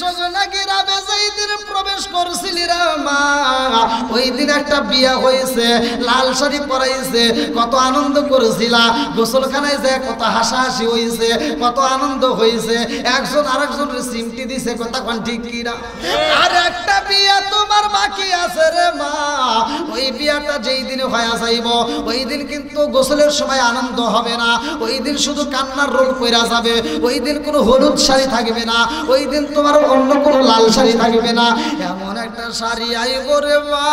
সজনা গ্রামে যেই দিন প্রবেশ করছিলি রে মা ওই দিন একটা বিয়া হয়েছে লাল শাড়ি পরাইছে কত আনন্দ করেছিলা গোসলখানায় যে কত হাসাহাসি হয়েছে কত আনন্দ হয়েছে একজন আরেকজনের সিমটি দিছে কথা কোন ঠিক কি না আর একটা বিয়া তোমার বাকি আছে রে মা ওই বিয়াটা যেই দিন হয়ে যাইব ওই দিন কিন্তু গোসলের সময় আনন্দ হবে না ওই দিন শুধু কান্নার রোল কইরা যাবে ওই দিন কোনো হলুদ শাড়ি থাকবে না ওই দিন তোমার অন্য কোনো লাল শাড়ি থাকবে না এমন একটা শাড়ি আইব রে মা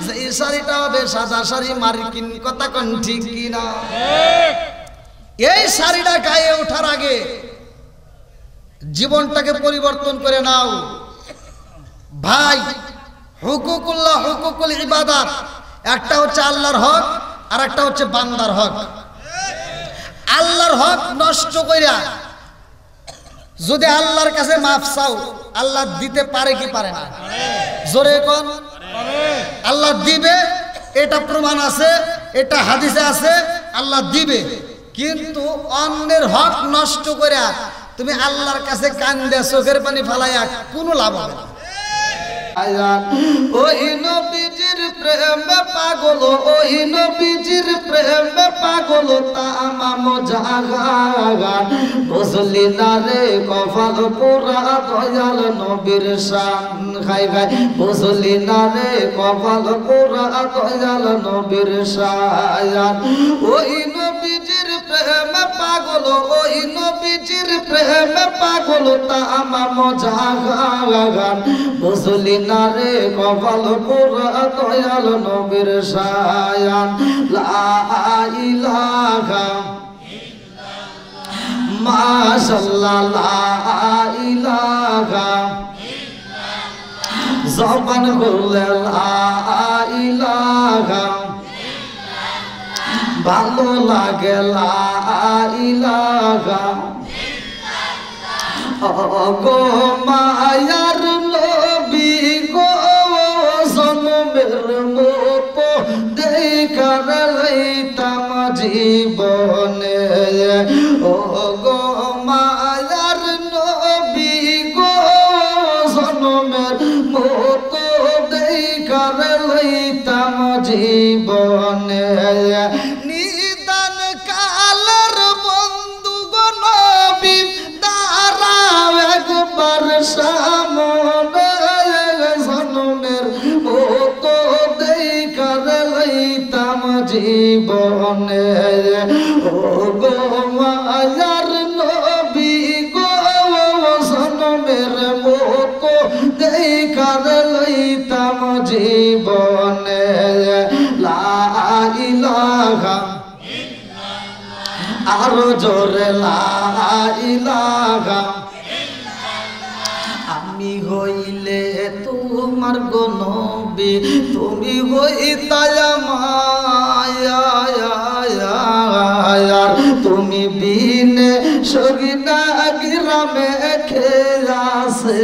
যেই শাড়িটা হবে সাদা শাড়ি মার্কিন কথা কোন ঠিক কি না এই শাড়িটা গায়ে ওঠার আগে জীবনটাকে পরিবর্তন করে নাও ভাই হুকুকুল্লাহ হুকুকুল ইবাদত একটা হচ্ছে আল্লাহর হক আর একটা হচ্ছে বান্দার হক আল্লাহর হক নষ্ট কইরা যদি আল্লাহর কাছে মাফ চাও আল্লাহ দিতে পারে কি পারে না জোরে কোন আল্লাহ দিবে এটা প্রমাণ আছে এটা হাদিসে আছে আল্লাহ দিবে কিন্তু অন্যের হক নষ্ট কইরা তুমি আল্লাহর কাছে কান্দে চোখের পানি ফালাইয়া কোনো লাভ হবে না ওই নবীজির প্রেমে পাগল ওই নবীজির প্রেমে পাগল তামাম জাহান বুঝলি না রে কপাল পোড়া দয়াল নবীর শান খাই খাই বুঝলি না রে কপাল পোড়া দয়াল নবীর শান ওই নবীজির প্রেমে পাগল ওই নবীজির প্রেমে পাগল তামাম জাহান বুঝলি না রে কপাল পোড়া দয়াল নবীর শান লা ইলাহা ইল্লাল্লাহ মাশাআল্লাহ লা ইলাহা ইল্লাল্লাহ জবান খুলে লা ইলাহা ইল্লাল্লাহ ভালো লাগে লা ইলাহা ইল্লাল্লাহ ওগো মায়ার নবী গো জনমের মতো দেখার লইতাম জীবনে ওগো মায়ার নবী গো জনমের মতো দেখার লইতাম জীবনে নিদান কালের বন্ধু গো নবী দাঁড়াও একবার সামনে জনমের মতো দেখার লইতাম জীবনে ওগো মায়ার নবী গো জনমের মতো দেখার লইতাম জীবনে লা ইলাহা ইল্লাল্লাহ আরো জোরে লা ইলাহা ইল্লাল্লাহ আমি হইলে তোমার গো নবী তুমি হইতায় মায়া তুমি বিনে সগিনা গ্রামে খেয়াছে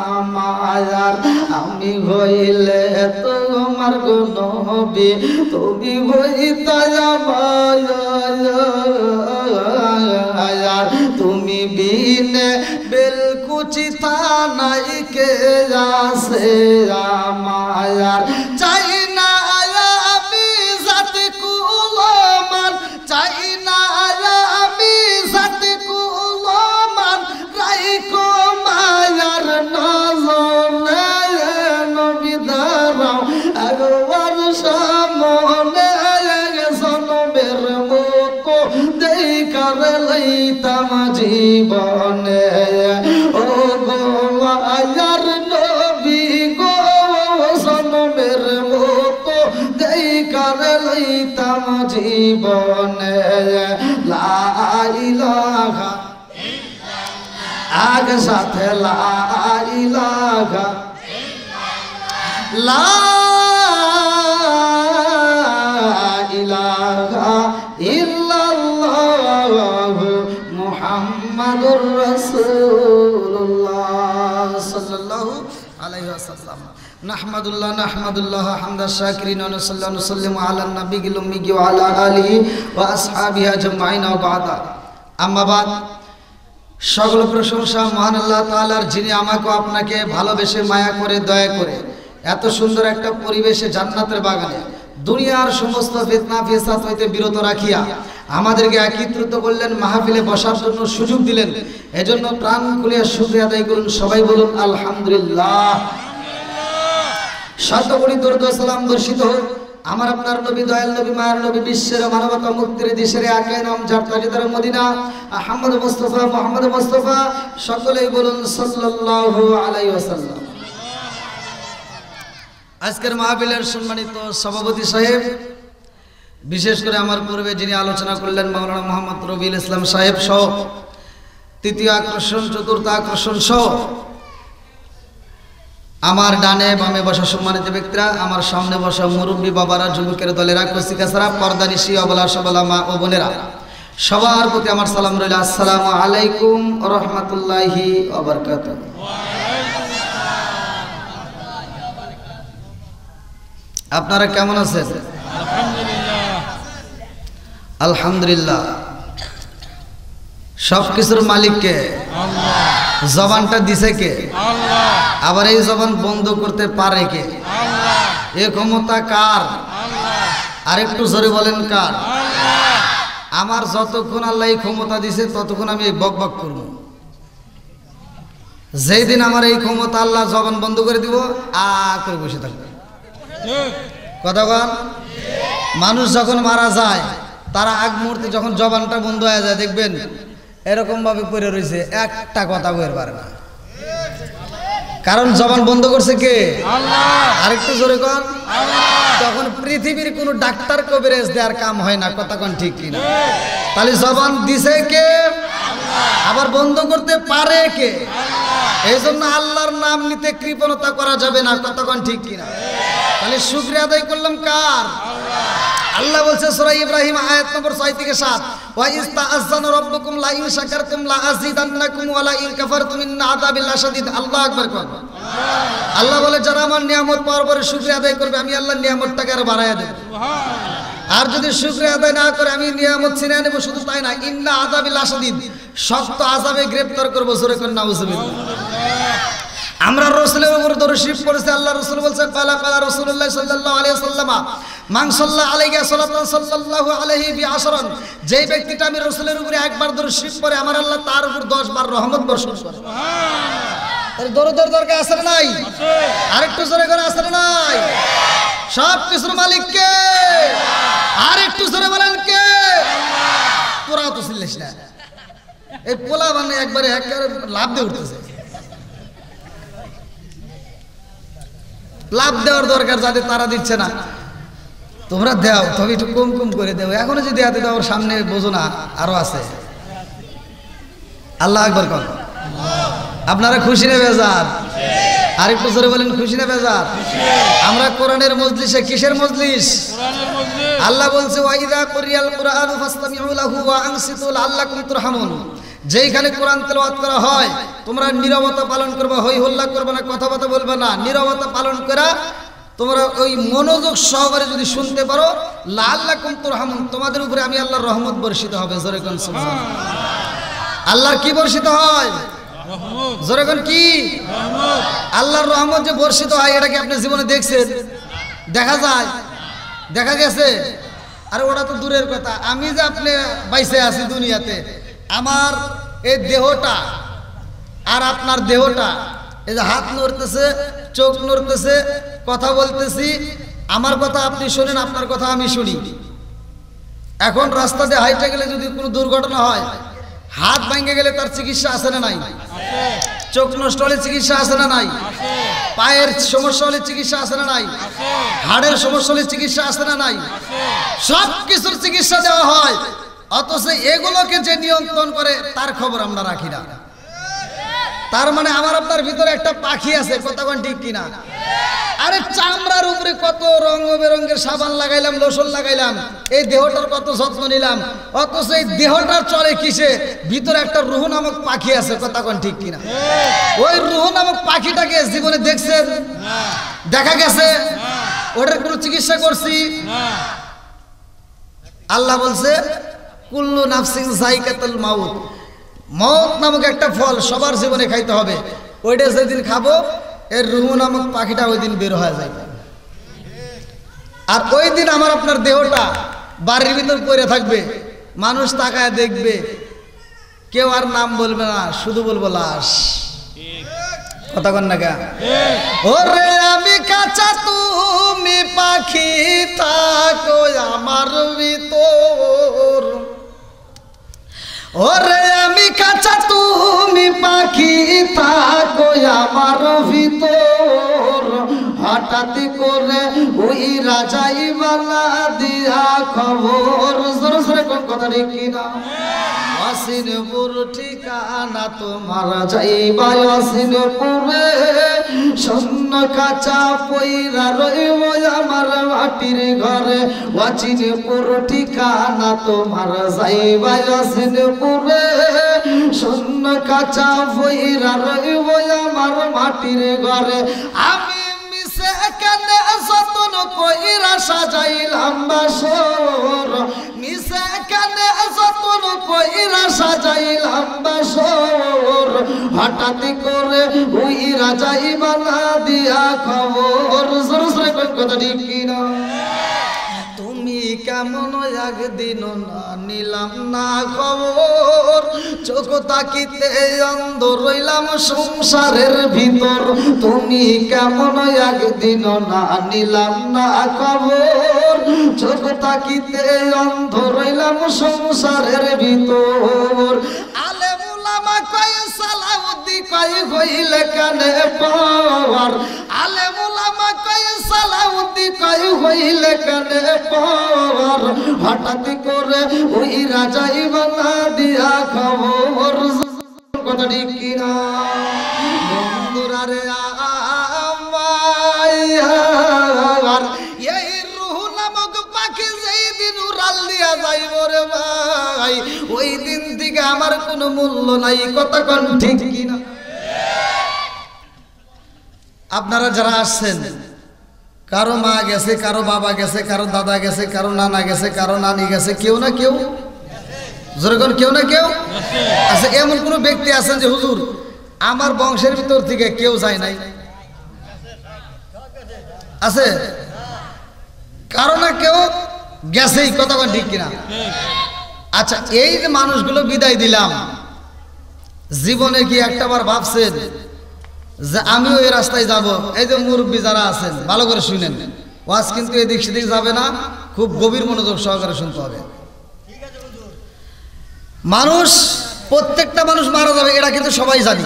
আমায়ার আমি হইলে তোমার গো নবী তুমি হইতায় মায়া তুমি বিনে বেলকুচি থানাই কে আছে আমায়ার চাই না আমি জাতি কুলমান চাই না আমি জাতি কুলমান রাইকো মায়ার নজরে নবী দাঁড়াও একবার সামনে জনমের মতো দেখার লইতাম জীবনে ও গো মায়ার নবী গো জনমের মতো দেখার লইতাম জীবনে লা ইলাহা ইল্লাল্লাহ আগ সাথে লা ইলাহা ইল্লাল্লাহ লা ইলাহা ইল্লাল্লাহ মুহাম্মাদুর রাসূলুল্লাহ সাল্লাল্লাহু আলাইহি ওয়াসাল্লাম নাহমাদুল্লাহ হামদা শাকিরিন ওয়া সাল্লাল্লাহু আলা নবিয়িল উম্মি ওয়া আলা আলিহি ওয়া আসহাবিহি আজমাইন ওয়া বা'দা আম্মা বাদ সকল প্রশংসা মহান আল্লাহ তাআলার, যিনি আমাকে আপনাকে ভালোবেসে মায়া করে দয়া করে এত সুন্দর একটা পরিবেশে জান্নাতের বাগানে দুনিয়ার সমস্ত ফিতনা ফিসাদ হইতে বিরত রাখিয়া আমাদেরকে একত্রিত করলেন, মাহফিলে বসার জন্য সুযোগ দিলেন। এজন্য প্রাণ খুলে শুকরিয়া আদায় করুন। সবাই বলুন আলহামদুলিল্লাহ। শত কোটি দরুদ ও সালাম বর্ষিত হোক আমার আপনার নবী, দয়াল নবী, মায়ের নবী, বিশ্বের মানবতা মুক্তির দেশের একে নাম যার তাজদার মদিনা আহমদ মুস্তাফা মুহাম্মদ মুস্তাফা, সকলেই বলুন সাল্লাল্লাহু আলাইহি ওয়াসাল্লাম। আজকের মাহফিলের সম্মানিত সভাপতি সাহেব, বিশেষ করে আমার পূর্বে যিনি আলোচনা করলেন মাওলানা মোহাম্মদ রবিউল ইসলাম সাহেব সহ তৃতীয় আকর্ষণ, চতুর্থ আকর্ষণ সহ আমার ডানে বামে বসা সম্মানিত ব্যক্তিরা, আমার সামনে বসা মুরব্বী বাবারা, যুবকের দলেরা, কচিকাছাড়া, পর্দানিশি, অবলা সবলা মা ও বোনেরা, সবার প্রতি আমার সালাম রইল। আসসালামু আলাইকুম ওয়া রাহমাতুল্লাহি ওয়া বারাকাতুহু। আপনারা কেমন আছেন? আলহামদুলিল্লাহ। সবকিছুর মালিক কে? আল্লাহ। জবানটা দিছে কে? আল্লাহ। আবার এই জবান বন্ধ করতে পারে কে? আল্লাহ। এই ক্ষমতা কার? আল্লাহ। আরেকটু জোরে বলেন কার? আল্লাহ। আমার যতক্ষণ আল্লাহ এই ক্ষমতা দিছে ততক্ষণ আমি বক বক করব। যেই দিন আমার এই ক্ষমতা আল্লাহ জবান বন্ধ করে দিব, আ করে বসে থাকবে। কথা বল। মানুষ যখন মারা যায় তারা আগ মুহূর্তে যখন জবানটা বন্ধ হয়ে যায় দেখবেন এরকম ভাবে পড়ে রয়েছে, একটা কথা বলতে পারে না, কারণ জবান বন্ধ করছে কে? আল্লাহ। আরেকটু জোরে কোন আল্লাহ। তখন পৃথিবীর কোনো ডাক্তার কবিরাজ দেওয়ার কাম হয় না। কথা কোন ঠিক কিনা? তাহলে জবান দিছে কে? আল্লাহ। আবার বন্ধ করতে পারে কে? আল্লাহ। এই জন্য আল্লাহর নাম নিতে কৃপণতা করা যাবে না। কথা কোন ঠিক কিনা? তাহলে শুকরিয়া আদায় করলাম কার? আল্লাহ বলছে সূরা ইব্রাহিম আয়াত নম্বর 6 থেকে 7, ওয়া ইস্তাআযানা রাব্বুকুম লা ইন শাকারতুম লা আযীদান্নাকুম ওয়া লা ইন কাফারতুম ইন্না আযাবি লাশাদীদ। আল্লাহু আকবার কোন। আল্লাহ বলে যারা আমার নিয়ামত পাওয়ার পরে শুকরিয়া আদায় করবে আমি আল্লাহ নিয়ামতটাকে আরো বাড়ায়া দেব। আর যদি শুকরিয়া আদায় না করে আমি নিয়ামত ছিনিয়ে নেব। শুধু তাই না, ইন্না আযাবি লাশাদীদ, শক্ত আযাবে গ্রেফতার করব। সূরা কোন নাউযুবিল্লাহ। আমরা রাসূলের উপর দরুদ শরীফ পড়েছি। আল্লাহ রাসূল বলেছেন কালা কালা রাসূলুল্লাহ সাল্লাল্লাহু আলাইহি ওয়াসাল্লাম মান সাল্লা আলাইহি সাল্লাতান সাল্লাল্লাহু আলাইহি বিআশরান, যেই ব্যক্তিটা আমি রাসূলের উপরে একবার দরুদ শরীফ পড়ে আমার আল্লাহ তার উপর 10 বার রহমত বর্ষণ করে। সুবহানাল্লাহ। তাহলে দরুদের দরকার আছে না নাই? আছে। আরেকটু জোরে করে আছে না নাই? সব কিছুর মালিক কে? আরেকটু জোরে বলেন কে? আল্লাহ। তোরা তো চিল্লাস না, এই পোলা মানে একবারে লাভ দিয়ে উঠতেছে। লাভ দেওয়ার দরকার যাদের তারা দিচ্ছে না, তোমরা দাও, তবে একটু কম কম করে দেও। এখনো যদি হাতে দাও সামনে বোঝো না আরো আছে। আল্লাহ আকবার কোন। আপনারা খুশি না বেজার? আরেকটু জোরে বলেন খুশি না বেজার? আমরা কোরআনের মজলিসে, কিসের মজলিস? কোরআনের মজলিস। আল্লাহ বলছে ওয়া ইযা কুরিয়াল কুরআনু ফাসতামিউ লাহু ওয়া আনসিতু লাআল্লাকুম তুরহামুন, যেইখানে কোরআন তেলাওয়াত করা হয় তোমরা নীরবতা পালন করবে, হই হল্লা করবে না, কথাবার্তা বলবে না, নীরবতা পালন করা তোমরা ওই মনোযোগ সহকারে যদি শুনতে পারো, লাআল্লাকুম তুরহামুন, তোমাদের উপরে আমি আল্লাহর রহমত বর্ষিত হবে। জোরে কোন সুবহানাল্লাহ। আল্লাহর কি বর্ষিত হয়? রহমত। জোরে কোন কি? রহমত। আল্লাহর রহমত যে বর্ষিত হয় এটা কি আপনি জীবনে দেখছেন? দেখা যায়? দেখা গেছে? আরে ওটা তো দূরের কথা। আমি যে আপনি বাইসে আছি দুনিয়াতে, আমার এই দেহটা আর আপনার দেহটা, এই যে হাত নড়তেছে, চোখ নড়তেছে, কথা বলতেছি, আমার কথা আপনি শোনেন, আপনার কথা আমি শুনি। এখন রাস্তা দিয়ে হাইটে গেলে যদি কোনো দুর্ঘটনা হয়, হাত ভেঙে গেলে তার চিকিৎসা আছে না নাই? চোখ নষ্ট হলে চিকিৎসা আছে না নাই? পায়ের সমস্যা হলে চিকিৎসা আছে না নাই? হাড়ের সমস্যা হলে চিকিৎসা আছে না নাই? সব কিছুর চিকিৎসা দেওয়া হয়, অথচ এগুলোকে যে নিয়ন্ত্রণ করে তার খবর আমরা রাখি না। তার মানে আমার আপনার ভিতরে একটা পাখি আছে। কথা কোন ঠিক কিনা? আরে চামড়ার উপরে কত রং বেরঙের সাবান লাগাইলাম, লোশন লাগাইলাম, এই দেহটার কত যত্ন নিলাম, অথচ এই দেহটার চলে কিসে? ভিতরে একটা রুহ নামক পাখি আছে। কথা কোন ঠিক কিনা? ওই রুহ নামক পাখিটাকে জীবনে দেখছেন? দেখা গেছে? ওটার কোনো চিকিৎসা করছি? আল্লাহ বলছে কুল্লু নাফসিন যায়কাতুল মাউত, মত নামক একটা ফল সবার জীবনে খাইতে হবে। ওইটা যেদিন খাবো এর রুহু নামক পাখিটা ওই দিন বের হয়ে যাবে। আর ওই দিন আমার আপনার দেহটা বাড়ির ভিতর পড়ে থাকবে, মানুষ তাকায় দেখবে, কেউ আর নাম বলবে না, শুধু বলবো লাশ। কথা কন না কেন? ওরে আমি কাঁচা তুমি পাখি থাকো আমার ভিতর, ওরে আমি কাঁচা তুমি পাখি থাকো আমার ভিতর, হঠাৎ করে ওই রাজাই বালা দিয়া খবর। জোরে জোরে কোন কথা ঠিক কিনা? আসিনপুর ঠিকানা তোমার যাইবা আসিনপুরে, শূন্য কাঁচা পইরা রইব আমার মাটির ঘরে। আসিনপুর ঠিকানা তোমার যাইবা আসিনপুরে, শূন্য কাঁচা পইরা রইব আমার মাটির ঘরে। আমি মিশে কানে যতন কইরা সাজাইলাম বাসর, মিশে কানে যতন কইরা সাজাইলাম বাসর, হঠাৎ করে ওই রাজাই বালা দিয়া খবর। জোরে জোরে কোন কথা ঠিক কিনা? তুমি কেমন একদিন না নিলাম না খবর, চোখ তাকিতে অন্ধ রইলাম সংসারের ভিতর। তুমি কেমন একদিন না নিলাম না খবর, চোখ তাকিতে অন্ধ রইলাম সংসারের ভিতর। আলেম উলামা কয় সালাউদ্দি কয় হইলে কানে পাওয়ার, আলেম উলামা কয় সালাউদ্দি কয় হইলে কানে পাওয়ার, হঠাৎ করে ওই রাজাই বালা দিয়া খবর। কথা ঠিক কিনা? বন্ধুরা রে আমার এই রুহ নামক পাখি যেই দিন উড়াল দিয়া যাইব রে ভাই, ওই দিন থেকে আমার কোনো মূল্য নাই। কথা কোন ঠিক কিনা? আপনারা যারা আসছেন, কারো মা গেছে, কারো বাবা গেছে, কারো দাদা গেছে, কারো নানা গেছে, কারো নানি গেছে, কেউ না কেউ, যেরকম কেউ না কেউ আছে। এমন কোন ব্যক্তি আছেন যে হুজুর আমার বংশের ভিতর থেকে কেউ যায় নাই? আছে? কারো না কেউ গেছেই। কথা কোন ঠিক কিনা? আচ্ছা, এই যে মানুষগুলো বিদায় দিলাম, জীবনে কি একটাবার ভাবছেন যে আমিও এই রাস্তায় যাব? এই যে মুরব্বী যারা আছেন ভালো করে শুনেন, ওয়াজ কিন্তু এদিক সেদিক যাবে না, খুব গভীর মনোযোগ সহকারে শুনতে হবে। মানুষ, প্রত্যেকটা মানুষ মারা যাবে, এটা কিন্তু সবাই জানি।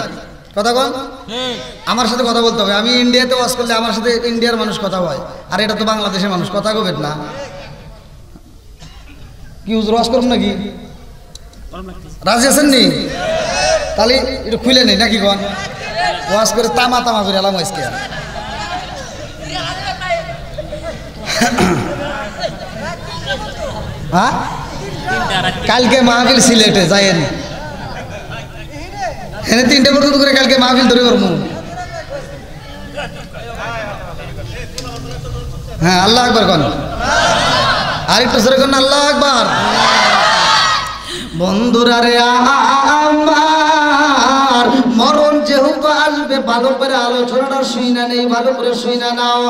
কথা কন, আমার সাথে কথা বলতে হবে। আমি ইন্ডিয়াতে ওয়াজ করলে আমার সাথে ইন্ডিয়ার মানুষ কথা হয়, আর এটা তো বাংলাদেশের মানুষ, কথা কবেন না। কি হুজুর ওয়াজ করুন নাকি? রাজি আছেন নি? তাহলে একটু খুলে নেই নাকি কন? ওয়াজ করে তামা তামা করে এলাম আজকে। হ্যাঁ, কালকে মাহফিল সিলেটে যাইয়েন, এনে 3টে পর্যন্ত করে কালকে মাহফিল ধরে করবো। হ্যাঁ, আল্লাহ আকবার কন, আর একটু জোরে কন আল্লাহ আকবার। বন্ধুরা রে আমার, মরণ যেহেতু আসবে, ভালো করে আলোচনাটা শুইনা নেই, ভালো করে শুইনা নাও।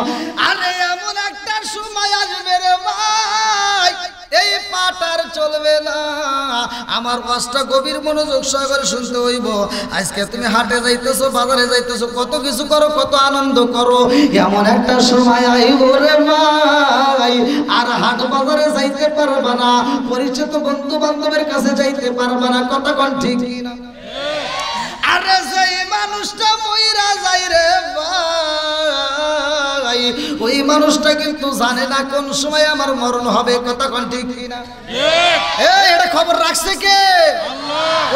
আরে এমন একটা সময় আসবে রে ভাই, এই পাটার চলবে না। আমার ওয়াজটা গভীর মনোযোগ সহকারে শুনতে হইব। আজকে তুমি হাটে যাইতেছো, বাজারে যাইতেছো, কত কিছু করো, কত আনন্দ করো, এমন একটা সময় আইব রে ভাই, আর হাট বাজারে যাইতে পারবা না, পরিচিত বন্ধু বান্ধবের কাছে যাইতে পারবা না। কথা কোন ঠিক কিনা? আরে সেই মানুষটা মইরা যায় রে ভাই, ওই মানুষটা কিন্তু জানে না কোন সময় আমার মরণ হবে। কথা কোন ঠিক কিনা? এটা খবর রাখছে কে?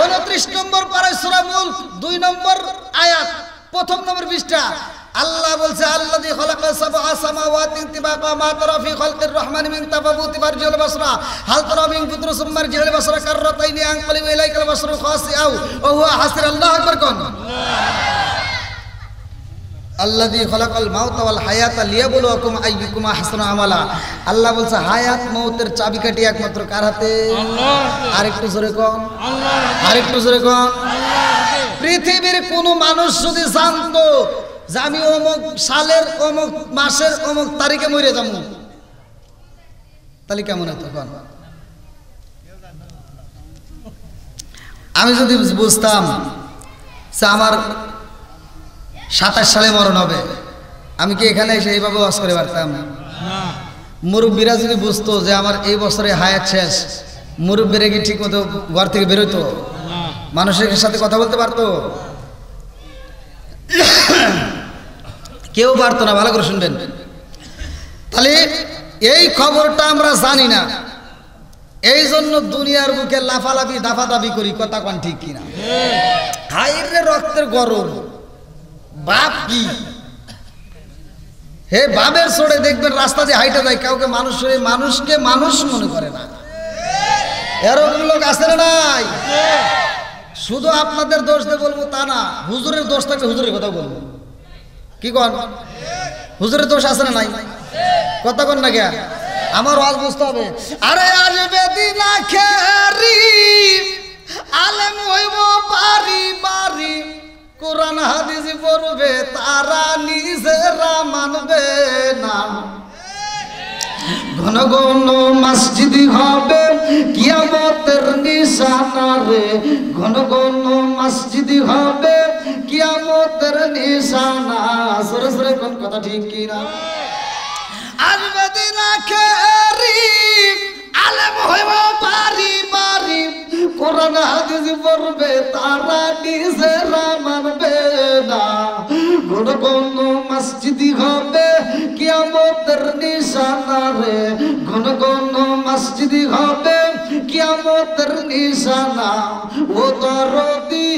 29 নম্বর পারায় সূরা মুলক 2 নম্বর আয়াত, 1 নম্বর পৃষ্ঠা। আল্লাহ বলছে, আল্লাযী খালাকা সাবআ সামাওয়াতি তিবাকা মা তারা ফি খালকির রহমানি মিন তাফাবুতি ফারজিউল বাসরা হাল তারা মিন ফুতর সুম্মা রজিউল বাসরা কাররাতাইনি আনকালিবু ইলাইকাল বাসরু খাসিআউ ওয়া হুয়া হাসির। আল্লাহু আকবার কোন। আল্লাযী খালাকাল মাউতা ওয়াল হায়াতা লিয়াবলুয়াকুম আইয়ুকুম আহসানু আমালা। আল্লাহ বলছে হায়াত মউতের চাবিকাঠি একমাত্র কার হাতে? আল্লাহ। আরেকটু জোরে কোন আল্লাহ, আরেকটু জোরে কোন আল্লাহ। পৃথিবীর কোন মানুষ যদি জানতো যে আমি অমুক সালের অমুক মাসের অমুক তারিখে মরে যাবো, তাহলে কেমন হতো? কোন আমি যদি বুঝতাম যে আমার 27 সালে মরণ হবে, আমি কি এখানে এসে এইভাবে ওয়াজ করে পারতাম? মুরব্বীরা যদি বুঝতো যে আমার এই বছরে হায়াত শেষ, মুরব্বীরা কি ঠিক মতো ঘর থেকে বেরোতো? মানুষের সাথে কথা বলতে পারতো? কেউ পারতো না। ভালো করে শুনবেন। তাহলে এই খবরটা আমরা জানি না, এই জন্য দুনিয়ার বুকে লাফালাফি দাফাদাফি করি। কথা কোন ঠিক কিনা? হাইরে রক্তের গরম। বাপ কি হে বাপের চড়ে দেখবেন রাস্তা দিয়ে হাইটে যায়, কাউকে মানুষকে মানুষ মনে করে না। এরকম লোক আছে না নাই? শুধু আপনাদের দোষ দিয়ে বলবো তা না, হুজুরের দোষ থাকলে হুজুরের কথা বলবো। কি কন? হুজুরের দোষ আছে না নাই? কথা কন না কে? আমার ওয়াজ বুঝতে হবে। আরে আসবে দিন আখেরি, আলেম হইব বাড়ি বাড়ি, কোরআন হাদিস পড়বে তারা নিজেরা মানবে না। ঘন ঘন মসজিদ হবে কিয়ামতের নিশানা রে, ঘন ঘন মসজিদ হবে কিয়ামতের নিশানা। সরে সরে কোন কথা ঠিক কিনা? আসবে দিন আখেরি, আলেম হইব বাড়ি বাড়ি, কোরআন হাদিস পড়বে তারা নিজেরা মানবে না। ঘন ঘন মসজিদ হবে কিয়ামতের নিশানা রে, ঘন ঘন মসজিদ হবে কিয়ামতের নিশানা। ও দরদি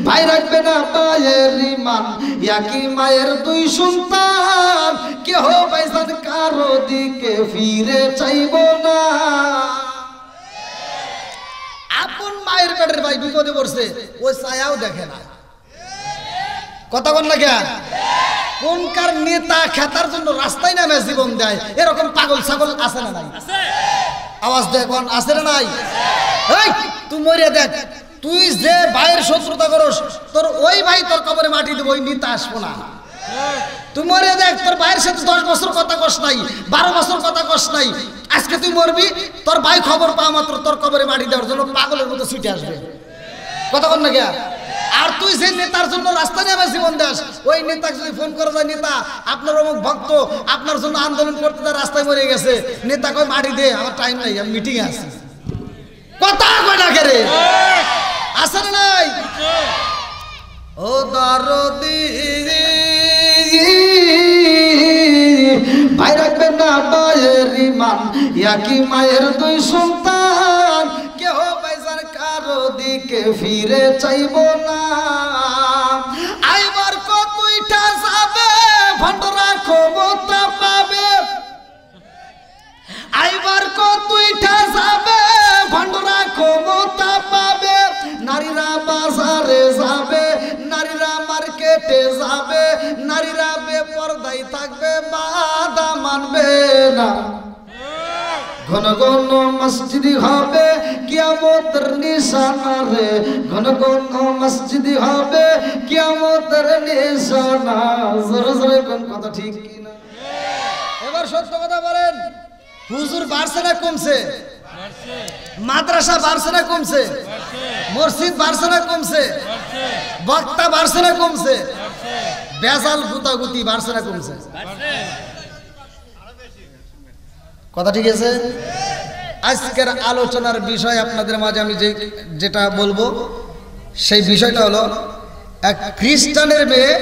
ভাই রাখবে না মায়ের ইমান, একই মায়ের দুই সন্তান, কেহ পয়সার কারো দিকে ফিরে চাইব না। আপন মায়ের পেটের ভাই বিপদে পড়ছে, ওই ছায়াও দেখে না। কথা বল না কেন? কোনকার নেতা খেতার জন্য রাস্তায় নামে জীবন দেয়, এরকম পাগল ছাগল আছে না নাই? আওয়াজ দেখুন, আছে না নাই? এই তুই মরে দেখ, তুই যে ভাইয়ের শত্রুতা করস, তোর ওই ভাই তোর কবরে মাটি দেব, ওই নেতা আসবো না। তুই মরে দেখ, তোর ভাইয়ের সাথে 10 বছর কথা কস নাই, 12 বছর কথা কস নাই, আজকে তুই মরবি, তোর ভাই খবর পাওয়া মাত্র তোর কবরে মাটি দেওয়ার জন্য পাগলের মতো ছুটে আসবে। কথা বল না কে? আর তুই যে নেতার জন্য রাস্তা নেমে জীবন দাস, ওই নেতাকে যদি ফোন করা যায়, নেতা আপনার অমুক ভক্ত আপনার জন্য আন্দোলন করতে তার রাস্তায় মরে গেছে, নেতা কই মাটি দে, আমার টাইম নাই, আমি মিটিংয়ে আছি। কথা কয় না কে রে? আছে না নাই? ও দরদি ভাই রাখবেন না মায়ের ইমান, একই মায়ের দুই সন্তান, কেহ পয়সার কারো দিকে ফিরে চাইব না। আইবার কতইটা যাবে, ভন্ডরা ক্ষমতা পাবে। আইবার কতইটা যাবে, ভন্ডরা ক্ষমতা পাবে। নারীরা বাজারে যাবে, নারীরা মার্কেটে যাবে, নারীরা বেপরদাই থাকবে, বাধা মানবে না। ঘন ঘন মসজিদ হবে কিয়ামতের নিশানা রে, ঘন ঘন মসজিদ হবে কিয়ামতের নিশানা। জোরে জোরে কোন কথা ঠিক কিনা? এবার সত্য কথা বলেন, হুজুর বাড়ছে না কমছে? মাদ্রাসা বাড়ছে না কমছে? মসজিদ বাড়ছে না কমছে? বক্তা বাড়ছে না কমছে? বেজাল গুতাগুতি বাড়ছে না কমছে? কথা ঠিক আছে? আজকের আলোচনার বিষয় আপনাদের মাঝে আমি যেটা বলবো, সেই বিষয়টা হলো এক খ্রিস্টানের মেয়ে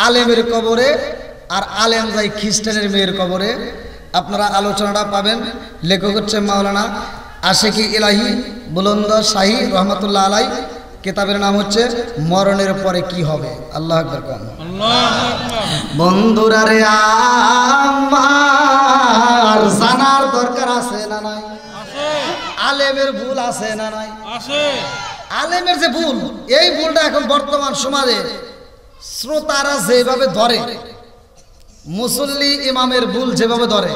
আলেমের কবরে, আর আলেম যাই খ্রিস্টানের মেয়ের কবরে। আপনারা আলোচনাটা পাবেন। লেখক হচ্ছে মাওলানা আশিকি ইলাহি বুলন্দ শাহী রহমতুল্লাহ আলাই। কিতাবের নাম হচ্ছে মরণের পরে কি হবে। আল্লাহু আকবার। বন্ধুরা রে আমার আর জানার দরকার আছে না নাই? আলেমের ভুল আছে না নাই? আলেমের যে ভুল, এই ভুলটা এখন বর্তমান সমাজে শ্রোতারা যেভাবে ধরে, মুসল্লি ইমামের ভুল যেভাবে ধরে,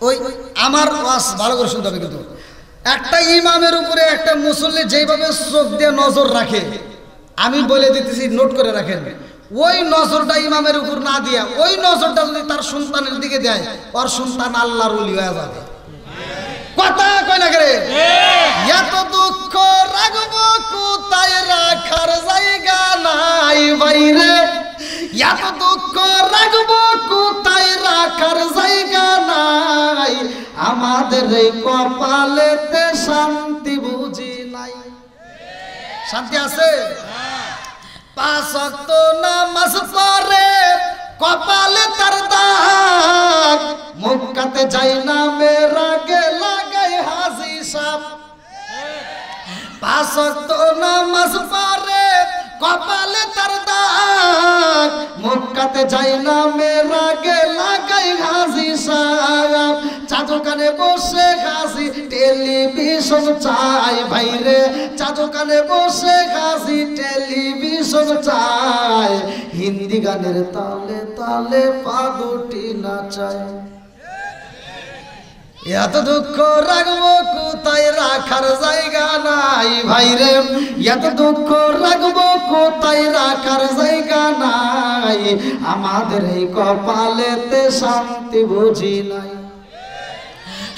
ওই আমার ওয়াজ ভালো করে শুনতে হবে। কিন্তু একটা ইমামের উপরে একটা মুসল্লি যেভাবে চোখ দিয়ে নজর রাখে, আমি বলে দিতেছি, নোট করে রাখেন, ওই নজরটা ইমামের উপর না দিয়া ওই নজরটা যদি তার সন্তানের দিকে দেয়, ওর সন্তান আল্লাহর ওলি হয়ে যাবে। কথা কয় না করে? এত দুঃখ রাখবো কোথায়, রাখার জায়গা নাই বাইরে। এত দুঃখ রাখবো কোথায়, রাখার জায়গা নাই। আমাদের এই কপালেতে শান্তি বুঝি নাই। শান্তি আছে? 5 ওয়াক্ত নামাজ পড়ে কপালে তার দাগ, মক্কাতে যাই না মেরা গে লাগাই হাসি সাপ। 5 ওয়াক্ত নামাজ পড়ে কপালে তার দাগ, মক্কাতে যাই না মেরা গে লাগাই হাসি সাপ। চাচো কানে বসে হাসি টেলিভিশন চাই ভাইরে, চাচো কানে বসে হাসি টেলিভিশন চাই। হিন্দি গানের তালে তালে পা দুটি নাচাই। এত দুঃখ রাখবো কোথায়, রাখার জায়গা নাই ভাইরে। এত দুঃখ রাখবো কোথায়, রাখার জায়গা নাই। আমাদের এই কপালেতে শান্তি বুঝি নাই।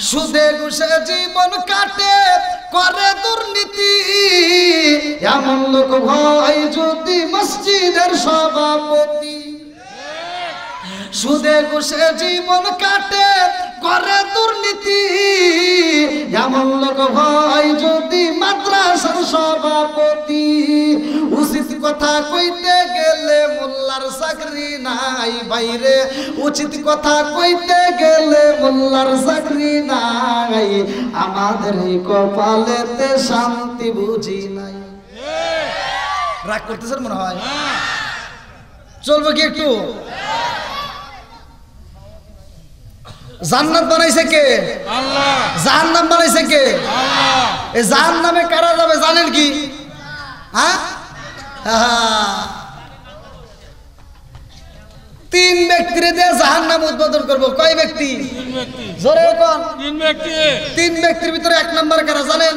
সুদে ঘুষে জীবন কাটে করে দুর্নীতি, এমন লোক হয় যদি মসজিদের সভাপতি। সুদে ঘুষে জীবন কাটে করে দুর্নীতি, এমন লোক হয় যদি মাদ্রাসার সভাপতি। উচিত কথা কইতে গেলে মোল্লার চাকরি নাই বাইরে, উচিত কথা কইতে গেলে মোল্লার চাকরি নাই। আমাদের এই কপালেতে শান্তি বুঝি নাই। রাগ করতেছেন মনে হয়? চলবো কি একটু? জান্নাত বানাইছে কে? আল্লাহ। জাহান্নাম বানাইছে কে? আল্লাহ। এই জাহান্নামে কারা যাবে জানেন কি? হ্যাঁ, 3 ব্যক্তিরে দিয়ে জাহান্নাম উদ্বোধন করবো। কয় ব্যক্তি? 3 ব্যক্তি। জোরে কোন? 3 ব্যক্তি। 3 ব্যক্তির ভিতরে 1 নম্বর কারা জানেন?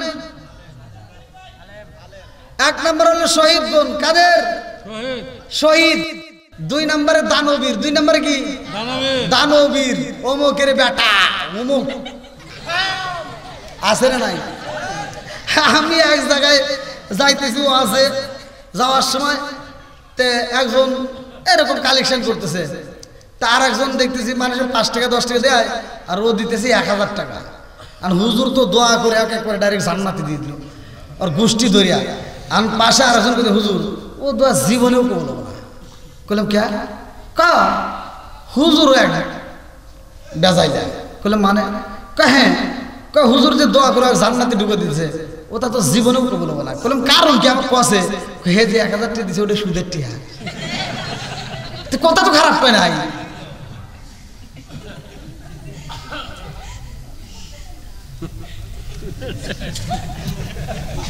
1 নম্বর হলো শহীদ গুণ। কাদের? শহীদ। 2 নম্বরে দানবীর। 2 নম্বরে কি? দানবীর। অমুকের বেটা অমুক আছে না নাই? আমি এক জায়গায় যাইতেছি, ও আছে, যাওয়ার সময় তে একজন এরকম কালেকশন করতেছে, তার একজন দেখতেছি মানুষের 5 টাকা 10 টাকা দেয়, আর ও দিতেছে 1000 টাকা। আর হুজুর তো দোয়া করে এক এক করে ডাইরেক্ট জান্নাতে দিয়ে দিল, আর গোষ্ঠী ধরিয়া। আর পাশে আর একজন করে, হুজুর ও দোয়া জীবনেও করবো না। কইলাম কে? কা হুজুর এক বেজাই যায়। কইলাম মানে? হ্যাঁ, হুজুর যে দোয়া করে জান্নাতে ঢুকে দিচ্ছে, ওটা তো জীবনেও করবো না। কইলাম কারণ কি? আমার কষে হে যে 1000 টাকা দিচ্ছে ওটা সুদের টিহা। কথা তো খারাপ পায় নাই।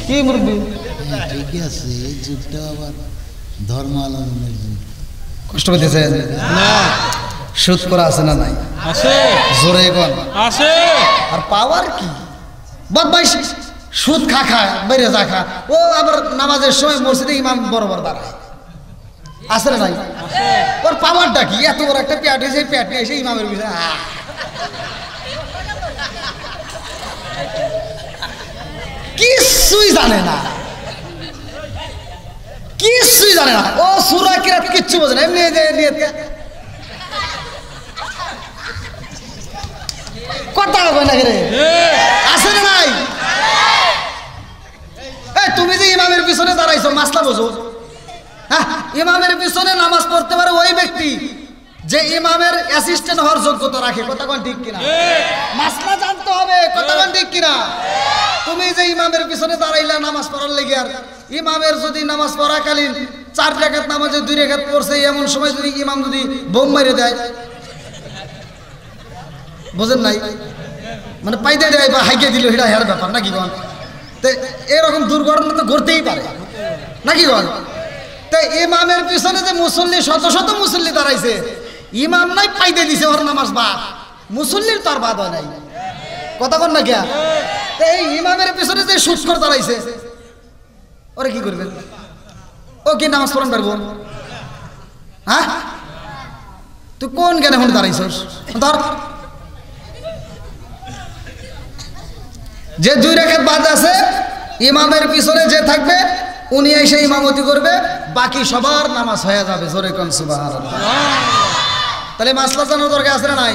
কি মুরব্বি? ঠিক আছে, এই যুগটা আবার ধর্ম আলোচনার যুগ। কষ্ট পেতেছে না? সুদ করা আছে না নাই? আছে। জোরে কোন? আছে। আর পাওয়ার কি? বদমাইশ সুদ খা বেড়ে যা খা। ও আবার নামাজের সময় মসজিদে ইমাম বরাবর দাঁড়ায়, আছে না নাই? ওর পাওয়ারটা কি? এত বড় একটা প্যাট এসে প্যাট নিয়ে এসে ইমামের পিছনে কিছুই জানে না, কিছুই জানে না। ও সূরা কিরাত কিচ্ছু বোঝে না, এমনি নিয়ত কথা হবে না রে, আছে না নাই? এই তুমি যে ইমামের পিছনে দাঁড়াইছো, মাসলা বোঝো? হ্যাঁ, ইমামের পিছনে নামাজ পড়তে পারে ওই ব্যক্তি যে ইমামের অ্যাসিস্ট্যান্ট হওয়ার যোগ্যতা রাখে। কথা কোন ঠিক কিনা? মাসলা জানতে হবে। কথা কোন ঠিক কিনা? তুমি যে ইমামের পিছনে দাঁড়াইলা নামাজ পড়ার লেগে, আর ইমামের যদি নামাজ পড়াকালীন 4 রাকাত নামাজে 2 রাকাত পড়ছে, এমন সময় যদি ইমাম যদি বোম মেরে দেয়, বোঝেন নাই? মানে পাইতে দেয় বা হাইকে দিল এটা হেয়ার ব্যাপার নাকি বল? তো এরকম দুর্ঘটনা তো ঘটতেই পারে নাকি বল? তো ইমামের পিছনে যে মুসল্লি শত শত মুসল্লি দাঁড়াইছে, ইমাম নাই পাইতে দিছে ওর নামাজ বাদ, মুসল্লির তার বাদ হয় নাই। কথা কন না কে? এই ইমামের পিছনে যে সুদ করে দাঁড়াইছে ওরা কি করবে? ও কি নামাজ পড়ান পারবো? হ্যাঁ, তুই কোন জ্ঞানে এখন দাঁড়াইছস? ধর যে 2 রাকাত বাদ আছে, ইমামের পিছনে যে থাকবে উনি এসে ইমামতি করবে, বাকি সবার নামাজ হয়ে যাবে। জোরে কোন সুবহানাল্লাহ। তাহলে মাসলা জানার দরকার আছে না নাই?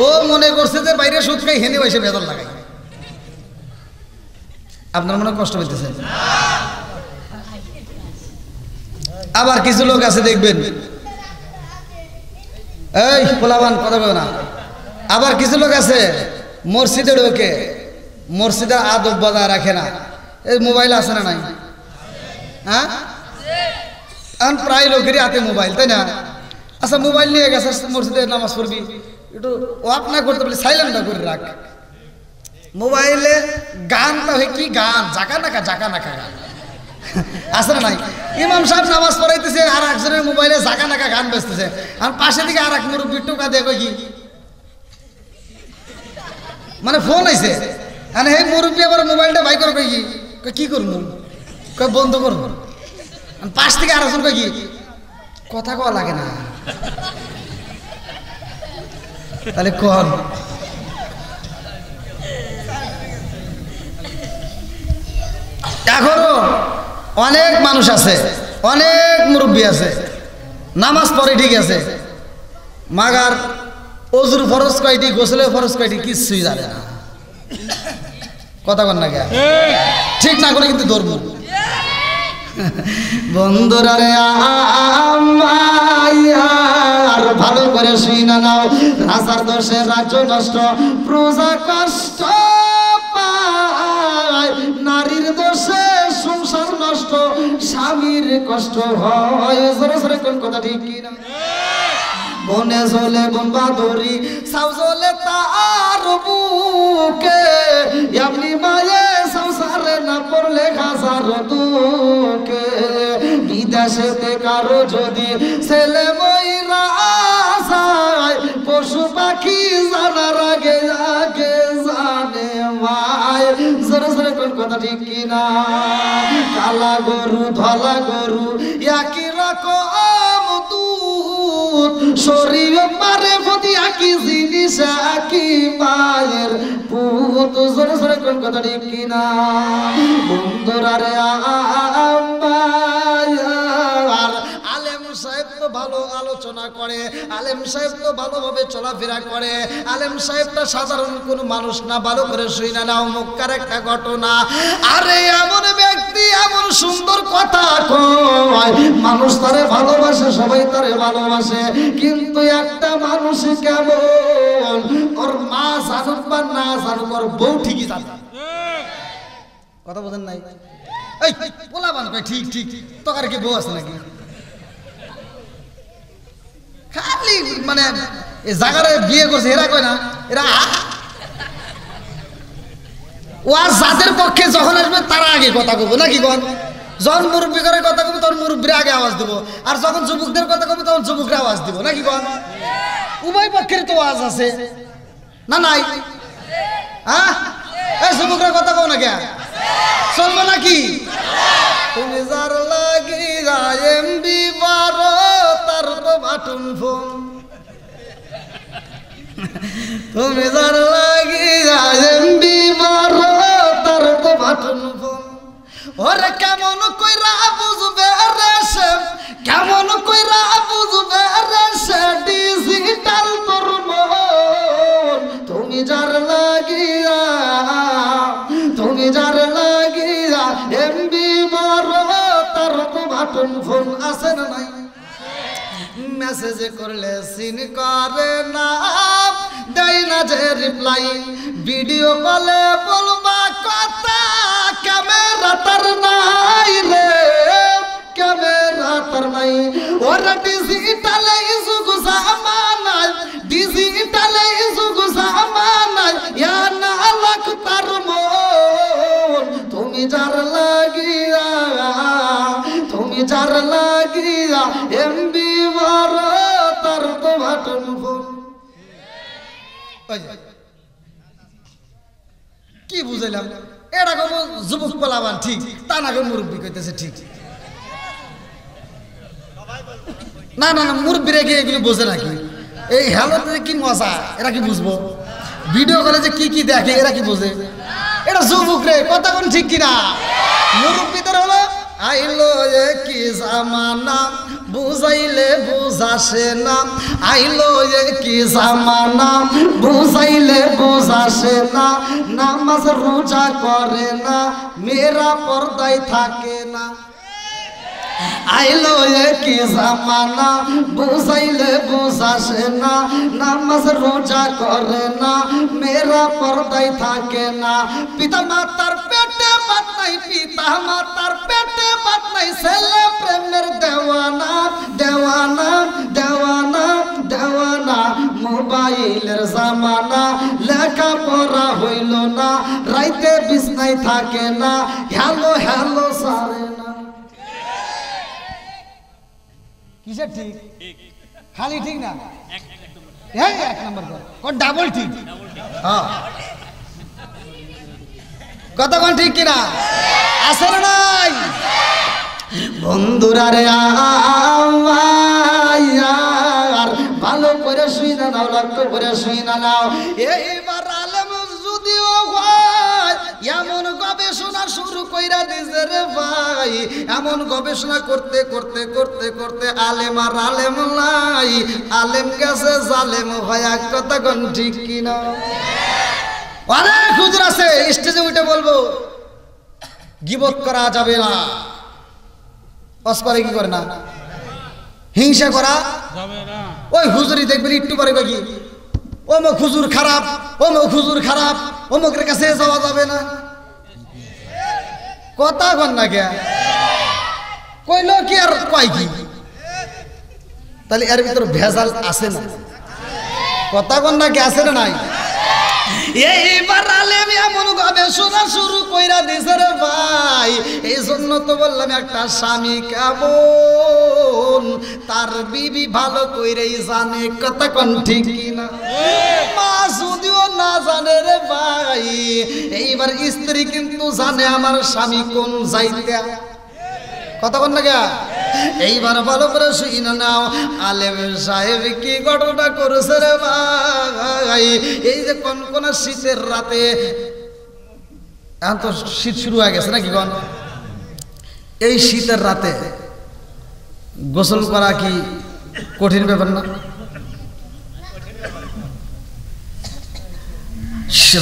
ও মনে করছে যে বাইরে সুদ খাই, হেনে বসে বেদল লাগাই। আপনার মনে কষ্ট পেতেছেন? আবার কিছু লোক আছে দেখবেন, এই পোলাবান কথা বলো না। আবার কিছু লোক আছে মসজিদে ঢোকে, মসজিদে আদব বজায় রাখে না। এই মোবাইল আছে না নাই? হ্যাঁ, এখন প্রায় লোকেরই হাতে মোবাইল, তাই না? আচ্ছা মোবাইল নিয়ে গেছে মসজিদে নামাজ পড়বি, একটু অফ না করতে বলি সাইলেন্টটা করে রাখ। মোবাইলে গানটা হয় কি গান, জাকা নাকা গান আছে না নাই? ইমাম সাহেব নামাজ পড়াইতেছে আর একজনের মোবাইলে জাকা নাকা গান বেজতেছে, আর পাশে দিকে আর এক মুরব্বি টোকা দিয়ে কই কি মানে ফোন আইছে, আর এই মুরব্বি আবার মোবাইলটা বাই করে কই কি করবো, কই বন্ধ করবো। পাশ থেকে আর একজন কই কি কথা কওয়া লাগে না, তাহলে কোন এখনো অনেক মানুষ আছে, অনেক মুরব্বী আছে, নামাজ পড়ে ঠিক আছে, মাগার ওজুর ফরজ কয়টি, গোসলের ফরজ কয়টি কিছুই জানে না। কথা বল না, ঠিক না করে কিন্তু ধরবো। বন্ধুরা রে আর ভালো করে শুনে নাও, রাজার দোষে রাজ্য নষ্ট, প্রজা কষ্ট পায়, নারীর দোষে সংসার নষ্ট, স্বামীর কষ্ট হয়। জোরে জোরে কোন কথা ঠিক কিনা? বনে জ্বলে বন বাদরি, সাউ জ্বলে তার বুকে, এমনি মায়ে সংসারে না পড়লে খাসার দুকে। বিদেশেতে কারো যদি ছেলে ময়রা যায়, পশু পাখি জানার আগে আগে জানে মায়। জোরে জোরে কোন কথা ঠিক কিনা? কালা গরু ধলা গরু একই রকম দুধ, শরীর মারে প্রতি একই জিনিস একই মায়ের পুত। জোরে জোরে কোন কথা ঠিক কিনা? বন্ধুরা রে আর আলেম সাহেব তো ভালো আলোচনা করে, আলেম সাহেব তো ভালোভাবে চলাফেরা করে, আলেম সাহেবটা সাধারণ কোনো মানুষ না। ভালো করে শুনে নাও মক্কার একটা ঘটনা। আরে এমন ব্যক্তি এমন সুন্দর কথা কয়, মানুষ তারে ভালোবাসে, সবাই তারে ভালোবাসে, কিন্তু একটা মানুষ কেমন, ওর মা জানুক বা না জানুক, ওর বউ ঠিকই জানে। কথা বোঝেন নাই? এই পোলাবান কয় ঠিক ঠিক, তোর কি বউ আছে নাকি? খালি মানে জায়গারে বিয়ে করছে এরা কয় না, এরা ওয়াজ যাদের পক্ষে যখন আসবে তারা আগে কথা কব নাকি? কন যখন মুরব্বী করে কথা কব তখন মুরব্বীরা আগে আওয়াজ দিব, আর যখন যুবকদের কথা কব তখন যুবকরা আওয়াজ দিব নাকি? কন উভয় পক্ষের তো আওয়াজ আছে না নাই? হ্যাঁ, এই যুবকরা কথা কও না কে? চলবো নাকি? তুমি যার লাগি এমবি 12 তার তো বাটন ফোন, তুমি যার লাগি এমবি 12 তার তো বাটন ফোন। ওরে কেমন কইরা বুঝবে রে সে, কেমন কইরা বুঝবে রে সে ডিজিটাল তোর মন। তুমি যার লাগিয়া, তুমি যার লাগিয়া এমবি 12 তার তো বাটন ফোন আছে না নাই? মেসেজ করলে সিন করে না, দেয় না যে রিপ্লাই, ভিডিও কলে বলবা কথা, ক্যামেরা তার নাই রে, ক্যামেরা তার নাই। ওরা ডিজিটালে যুগ জামানায়, ডিজিটালে যুগ যার লাগিয়া এমবি মারো তার তো বাটন ফোন। কি বুঝাইলাম? এটা কব যুবক পালাবান ঠিক, তা না মুরব্বী কইতেছে ঠিক। না না না, মুরব্বীরা কি এগুলো বোঝে নাকি? এই হ্যালোতে কি মজা, এরা কি বুঝবো? ভিডিও করে যে কি কি দেখে এরা কি বোঝে? এটা যুবক রে, কথা কোন ঠিক কিনা? মুরব্বীদের হলো আইলো কি জামানা বুঝাইলে বুঝাসে না, আইলো কি জামানা বুঝাইলে বুঝাসে না, নামাজ রোজা করে না, মেয়েরা পর্দায় থাকে না। আইলো কি জামানা বুঝাইলে বুঝাসে না, নামাজ রোজা করে না, মেয়েরা পর্দায় থাকে না। পিতা মাতার পেটে ভাত নাই, পিতা মাতার পেটে ভাত নাই, ছেলে প্রেমের দেওয়ানা দেওয়ানা দেওয়ানা দেওয়ানা। মোবাইলের জামানা, লেখা পড়া হইল না, রাইতে বিছনায় থাকে না, হ্যালো হ্যালো সারে না। কিসের ঠিক? খালি ঠিক না, এক নম্বর ডাবল ঠিক। কতক্ষণ ঠিক কিনা আছে না নাই? বন্ধুরা রে আর ভালো করে শুই না নাও, লক্ষ্য করে শুই না নাও। এইবার আলেম যদিও হয় এমন গবেষণা শুরু কইরা দিছে রে ভাই, এমন গবেষণা করতে করতে করতে করতে আলেম আর আলেম নাই, আলেম গেছে জালেম ভাইয়া। কথা কোন ঠিক কিনা? অনেক হুজুর আছে স্টেজে উঠে বলবো গীবত করা যাবে না, পাস করে কি করে না, হিংসা করা যাবে না। ওই হুজুরি দেখবেন একটু পরে কি অমুক হুজুর খারাপ, অমুক হুজুর খারাপ, অমুকের কাছে যাওয়া যাবে না। কথা কন না কে কইল কি আর কয় কি? তাহলে এর ভিতর ভেজাল আছে না? কথা কন না কে আছে না নাই? এইবার আলেম এমন গবেষণা শুরু কইরা দিছে রে ভাই। এই জন্য তো বললাম একটা স্বামী কেমন তার বিবি ভালো কইরেই জানে। কথা কোন ঠিক কিনা? মা যদিও না জানে রে ভাই, এইবার স্ত্রী কিন্তু জানে আমার স্বামী কোন যাইতে। কথা কোন না কে? এইবার ভালো করে শুই না নাও, আলেম সাহেব কি ঘটনা করেছে রে ভাই। এই যে কোন শীতের রাতে, এখন তো শীত শুরু হয়ে গেছে নাকি কোন, এই শীতের রাতে গোসল করা কি কঠিন ব্যাপার না?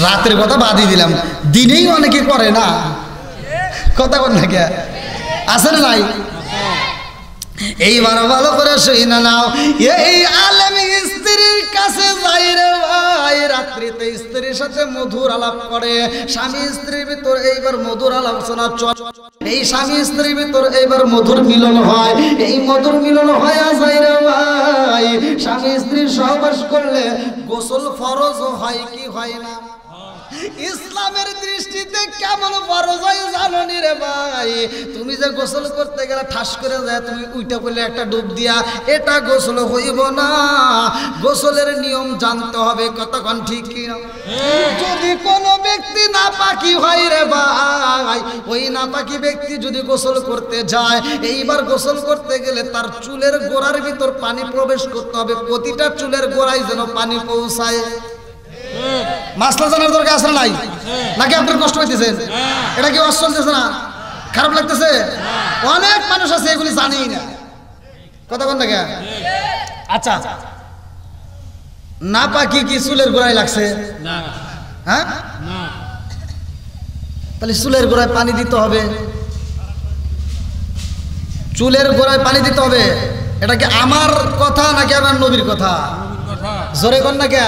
রাতের কথা বাদই দিলাম, দিনেই অনেকে করে না। কথা কোন না কে আছে না নাই? এইবার ভালো করে শুই না নাও, এই আলেম স্ত্রীর কাছে যাই রে ভাই, রাত্রিতে স্ত্রীর সাথে মধুর আলাপ করে। স্বামী স্ত্রীর ভিতর এইবার মধুর আলোচনা চলে, এই স্বামী স্ত্রীর ভিতর এইবার মধুর মিলন হয়। এই মধুর মিলন হয় যায় রে ভাই। স্বামী স্ত্রীর সহবাস করলে গোসল ফরজ হয় কি হয় না? ইসলামের দৃষ্টিতে কেমন ফরজ হয় জানো নি রে ভাই? তুমি যে গোসল করতে গেলে ঠাস করে যায়, তুমি উইটা করলে একটা ডুব দিয়া, এটা গোসল হইব না। গোসলের নিয়ম জানতে হবে। কতক্ষণ ঠিক কিনা? যদি কোনো ব্যক্তি নাপাকি হয় রে ভাই, ওই নাপাকি ব্যক্তি যদি গোসল করতে যায়, এইবার গোসল করতে গেলে তার চুলের গোড়ার ভিতর পানি প্রবেশ করতে হবে। প্রতিটা চুলের গোড়ায় যেন পানি পৌঁছায়। মাসলা জানার দরকার আছে নাই? নাকি আপনার কষ্ট হইতেছেন? এটা কি অস চলতেছে না? খারাপ লাগতেছে? অনেক মানুষ আছে এগুলি জানেই না। কথা কোন দেখে? আচ্ছা, না পাকি কি চুলের গোড়ায় লাগছে? হ্যাঁ, তাহলে চুলের গোড়ায় পানি দিতে হবে। চুলের গোড়ায় পানি দিতে হবে। এটা কি আমার কথা নাকি আমার নবীর কথা? জোরে কোন না কে?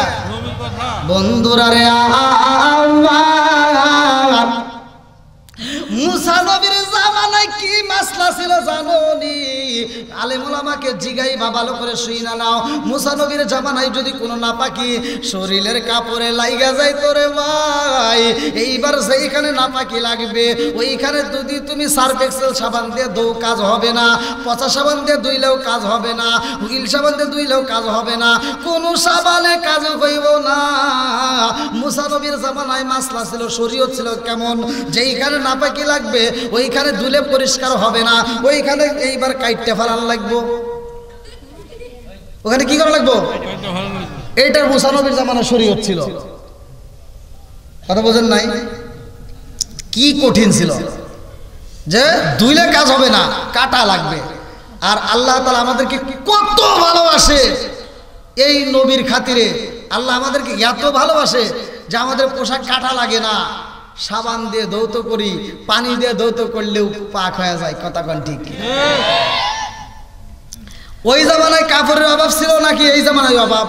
বন্ধুরা রে মুসা নবীর জামানায় কি মাসলা ছিল জানোনি? আলেম ওলামাকে জিগাইবা ভালো করে শুই না নাও মুসা নবীর জামানায় যদি কোনো নাপাকি শরীরের কাপড়ে লাইগা যায় তোরে ভাই এইবার সেইখানে নাপাকি লাগবে ওইখানে যদি তুমি সার্ফ এক্সেল সাবান দিয়ে ধোও কাজ হবে না, পচা সাবান দিয়ে ধুইলেও কাজ হবে না, হুইল সাবান দিয়ে ধুইলেও কাজ হবে না, কোনো সাবানে কাজ হইব না। মুসা নবীর জামানায় মাসলা ছিল, শরীয়ত ছিল কেমন, যেইখানে নাপাকি লাগবে ওইখানে ধুলে পরিষ্কার হবে না, ওইখানে এইবার কাইটে ফেলান লাগবো, ওখানে কি করা লাগবো, এইটার মুসা নবীর জামানায় শরীয়ত ছিল। কথা বোঝেন নাই? কি কঠিন ছিল যে ধুইলে কাজ হবে না, কাটা লাগবে। আর আল্লাহ তাআলা আমাদেরকে কত ভালোবাসে, এই নবীর খাতিরে আল্লাহ আমাদেরকে এত ভালোবাসে যে আমাদের পোশাক কাটা লাগে না, সাবান দিয়ে ধৌত করি, পানি দিয়ে ধৌত করলেও পাক হয়ে যায়। কথা কোন ঠিক? ওই জামানায় কাপড়ের অভাব ছিল নাকি এই জামানায় অভাব?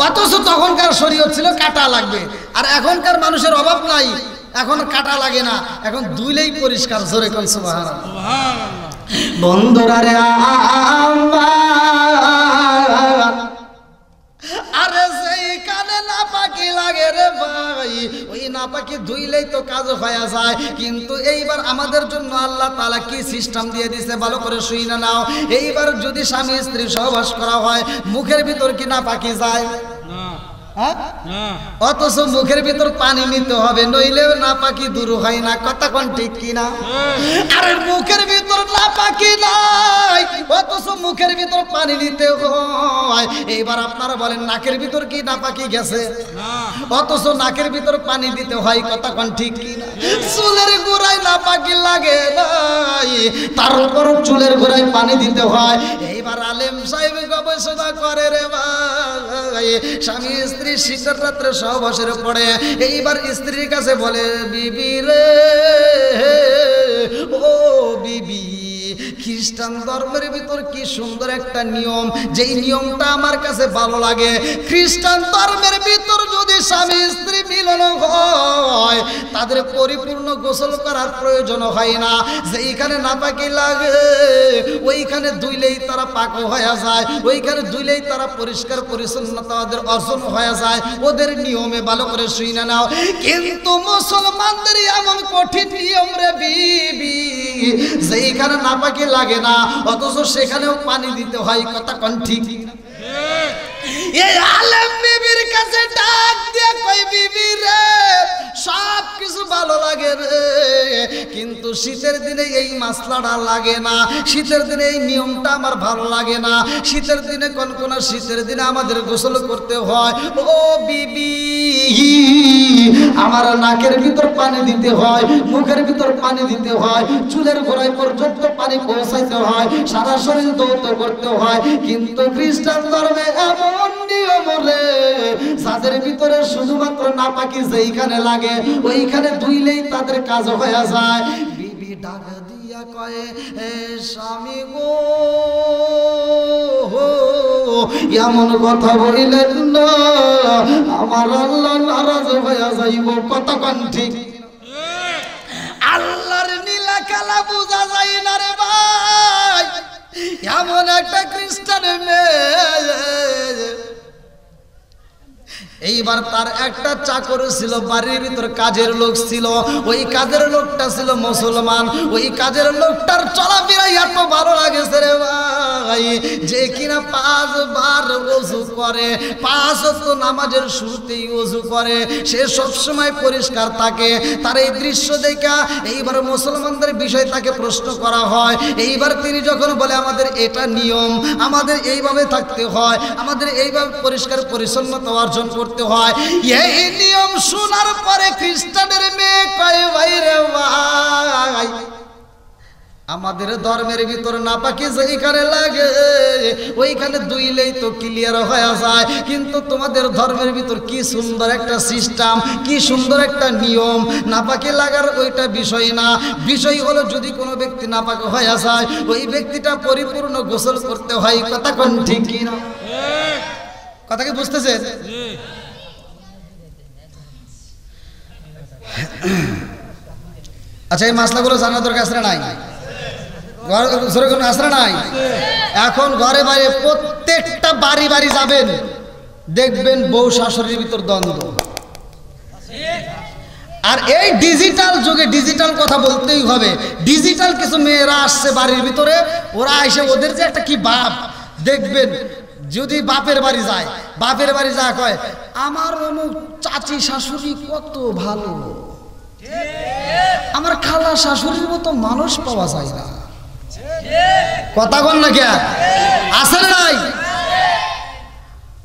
অথচ তখনকার শরীয়ত ছিল কাটা লাগবে, আর এখনকার মানুষের অভাব নাই, এখন কাটা লাগে না, এখন ধুইলেই পরিষ্কার। জোরে কোন সুবহানাল্লাহ। বন্ধুরা রে আরে সেইখানে নাপাকি লাগে রে ভাই, ওই নাপাকি ধুইলেই তো কাজ হয়ে যায়। কিন্তু এইবার আমাদের জন্য আল্লাহ তাআলা কি সিস্টেম দিয়ে দিছে ভালো করে শুই না নাও। এইবার যদি স্বামী স্ত্রী সহবাস করা হয়, মুখের ভিতর কি নাপাকি যায়? অথচ মুখের ভিতর পানি নিতে হবে, নইলে নাপাকি দূর হয় না। কথা কোন ঠিক কিনা? আরে মুখের ভিতর নাপাকি নাই, অথচ মুখের ভিতর পানি নিতে হয়। এইবার আপনারা বলেন নাকের ভিতর কি নাপাকি গেছে? অথচ নাকের ভিতর পানি দিতে হয়। কথা কোন ঠিক কিনা? চুলের গোড়ায় নাপাকি লাগে নাই, তার উপর চুলের গোড়ায় পানি দিতে হয়। এইবার আলেম সাহেব গবেষণা করে রে ভাই, স্বামী স্ত্রী শীতের রাত্রে সহবাসের পড়ে, এইবার স্ত্রীর কাছে বলে বিবি রে ও বিবি, খ্রিস্টান ধর্মের ভিতর কি সুন্দর একটা নিয়ম, যেই নিয়মটা আমার কাছে ভালো লাগে। খ্রিস্টান ধর্মের ভিতর যদি স্বামী স্ত্রী মিলন হয়, তাদের পরিপূর্ণ গোসল করার প্রয়োজন হয় না, যেইখানে নাপাকি লাগে ওইখানে ধুইলেই তারা পাক হয়ে যায়, ওইখানে ধুইলেই তারা পরিষ্কার পরিচ্ছন্নতা ওদের অর্জন হয়ে যায়। ওদের নিয়মে ভালো করে শুই না নাও। কিন্তু মুসলমানদের এমন কঠিন নিয়ম রে বিবি, যেইখানে নাপাকি লাগে না অথচ সেখানেও পানি দিতে হয়। কথা কোন ঠিক? এই আলেম বিবির কাছে ডাক দিয়ে কই বিবি রে সব কিছু ভালো লাগে রে, কিন্তু শীতের দিনে এই মাসলাটা লাগে না, শীতের দিনে এই নিয়মটা আমার ভালো লাগে না। শীতের দিনে কোন শীতের দিনে আমাদের গোসল করতে হয়। ও বিবি, আমার নাকের ভিতর পানি দিতে হয়, মুখের ভিতর পানি দিতে হয়, চুলের গোড়ায় পর্যন্ত পানি পৌঁছাইতে হয়, সারা শরীর ধৌত করতে হয়। কিন্তু খ্রিস্টান ধর্মে এমন নিয়ম রে, যাদের ভিতরে শুধুমাত্র নাপাকি যেইখানে লাগে ওইখানে ধুইলেই তাদের কাজ হয়ে যায়। বিবি ডাক দিয়া কয়ে হে স্বামী গো, এমন কথা বলিলেন না, আমার আল্লাহ নারাজ হয়ে যাইব। কতক্ষণ ঠিক? আল্লাহর নীলা খেলা বোঝা যায় না রে ভাই। এমন একটা খ্রিস্টানের মেয়ে, এইবার তার একটা চাকর ছিল, বাড়ির ভিতর কাজের লোক ছিল, ওই কাজের লোকটা ছিল মুসলমান। ওই কাজের লোকটার চলাফেরা এত ভালো লাগেছে রে ভাই, যে কিনা 5 বার ওযু করে, 5 ওয়াক্ত নামাজের শুরুতেই ওযু করে, সে সব সময় পরিষ্কার থাকে। তার এই দৃশ্য দেখা এইবার মুসলমানদের বিষয় তাকে প্রশ্ন করা হয়। এইবার তিনি যখন বলে আমাদের এটা নিয়ম, আমাদের এইভাবে থাকতে হয়, আমাদের এইভাবে পরিষ্কার পরিচ্ছন্নতা অর্জন করতে হয়, এই নিয়ম শোনার পরে খ্রিস্টানের মেয়ে কয় ভাই রে ভাই, আমাদের ধর্মের ভিতর নাপাকি যেখানে লাগে ওইখানে ধুইলেই তো ক্লিয়ার হয়ে যায়, কিন্তু তোমাদের ধর্মের ভিতর কি সুন্দর একটা সিস্টেম, কি সুন্দর একটা নিয়ম, নাপাকি লাগার ওইটা বিষয় না। বিষয় হলো যদি কোনো ব্যক্তি নাপাক হয়ে যায় ওই ব্যক্তিটা পরিপূর্ণ গোসল করতে হয়। কথা কোন ঠিক কি না? কথা কি বুঝতেছেন? আচ্ছা, এই মাসলাগুলো জানার দরকার আছে না নাই? যেরকম আসরা নাই। এখন ঘরে বাইরে প্রত্যেকটা বাড়ি বাড়ি যাবেন, দেখবেন বউ শাশুড়ির ভিতর দ্বন্দ্ব। আর এই ডিজিটাল যুগে ডিজিটাল কথা বলতেই হবে। ডিজিটাল কিছু মেয়েরা আসছে বাড়ির ভিতরে, ওরা এসে ওদের যে একটা কি বাপ দেখবেন, যদি বাপের বাড়ি যায়, বাপের বাড়ি যা কয়, আমার অমুক চাচি শাশুড়ি কত ভালো, আমার খালা শাশুড়ির মতো মানুষ পাওয়া যায় না। কথা বল না কে আছে নাই?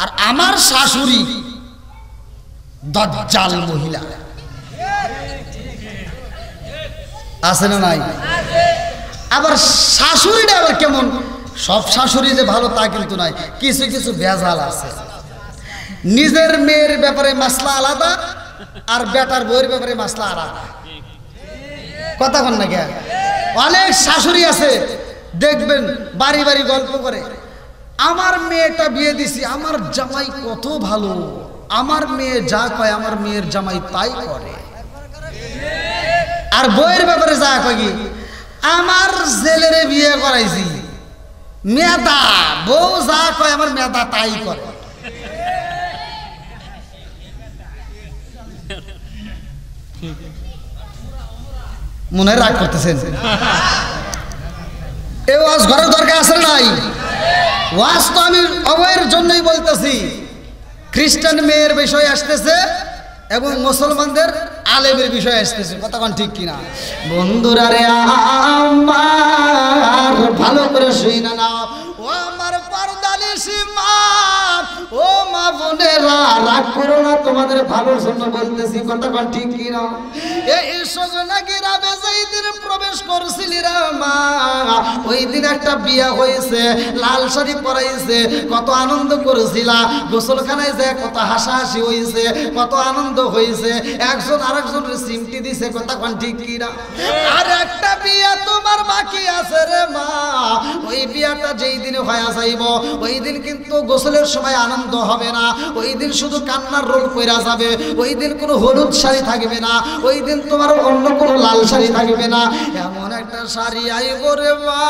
আর আমার শাশুড়ি দাজ্জাল মহিলা, আছে না নাই? আবার শাশুড়িটা আবার কেমন? সব শাশুড়ি যে ভালো তা কিন্তু নাই, কিছু কিছু ভেজাল আছে। নিজের মেয়ের ব্যাপারে মাসলা আলাদা, আর বেটার বউয়ের ব্যাপারে মাসলা আলাদা। কথা বল না কে? অনেক শাশুড়ি আছে দেখবেন বাড়ি বাড়ি গল্প করে, আমার মেয়েটা বিয়ে দিছি, আমার জামাই কত ভালো, আমার মেয়ে যা কয় আমার মেয়ের জামাই তাই করে। আর বউয়ের ব্যাপারে যা কয় কি, আমার জেলেরে বিয়ে করাইছি, মেদা, বউ যা কয় আমার মেদা তাই করে। মনে রাগ করতেছেন? এই ওয়াজ ঘরের দরকার আছে নাই? ওয়াজ তো আমি অবয়ের জন্যই বলতেছি। খ্রিস্টান মেয়ের বিষয় আসতেছে এবং মুসলমানদের আলেমের বিষয় আসতেছে। কথা কোন ঠিক কিনা? বন্ধুরা রে আমার ভালো করে শুইনা নাও, ও আমার পর্দানিশি মা, ও মা বোনেরা, রাগ করো না, তোমাদের ভালোর জন্য বলতেছি। কথা কোন ঠিক কিনা? এই সজনা গ্রামে যেই দিন প্রবেশ করছিলি রে মা, ওই দিন একটা বিয়া হয়েছে, লাল শাড়ি পরাইছে, কত আনন্দ করেছিলা, গোসলখানায় যে কত হাসাহাসি হয়েছে, কত আনন্দ হয়েছে, একজন আরেকজনের সিমটি দিছে। কথা কোন ঠিক কিনা? আর একটা বিয়া তোমার বাকি আছে রে মা, ওই বিয়াটা যেই দিনে হয়ে যাইব, ওই দিন কিন্তু গোসলের সময় আনন্দ হবে না, ওই দিন শুধু কান্নার রোল কইরা যাবে, ওই দিন কোনো হলুদ শাড়ি থাকবে না, ওই দিন তোমার অন্য কোনো লাল শাড়ি থাকবে না, এমন একটা শাড়ি আইব রে মা,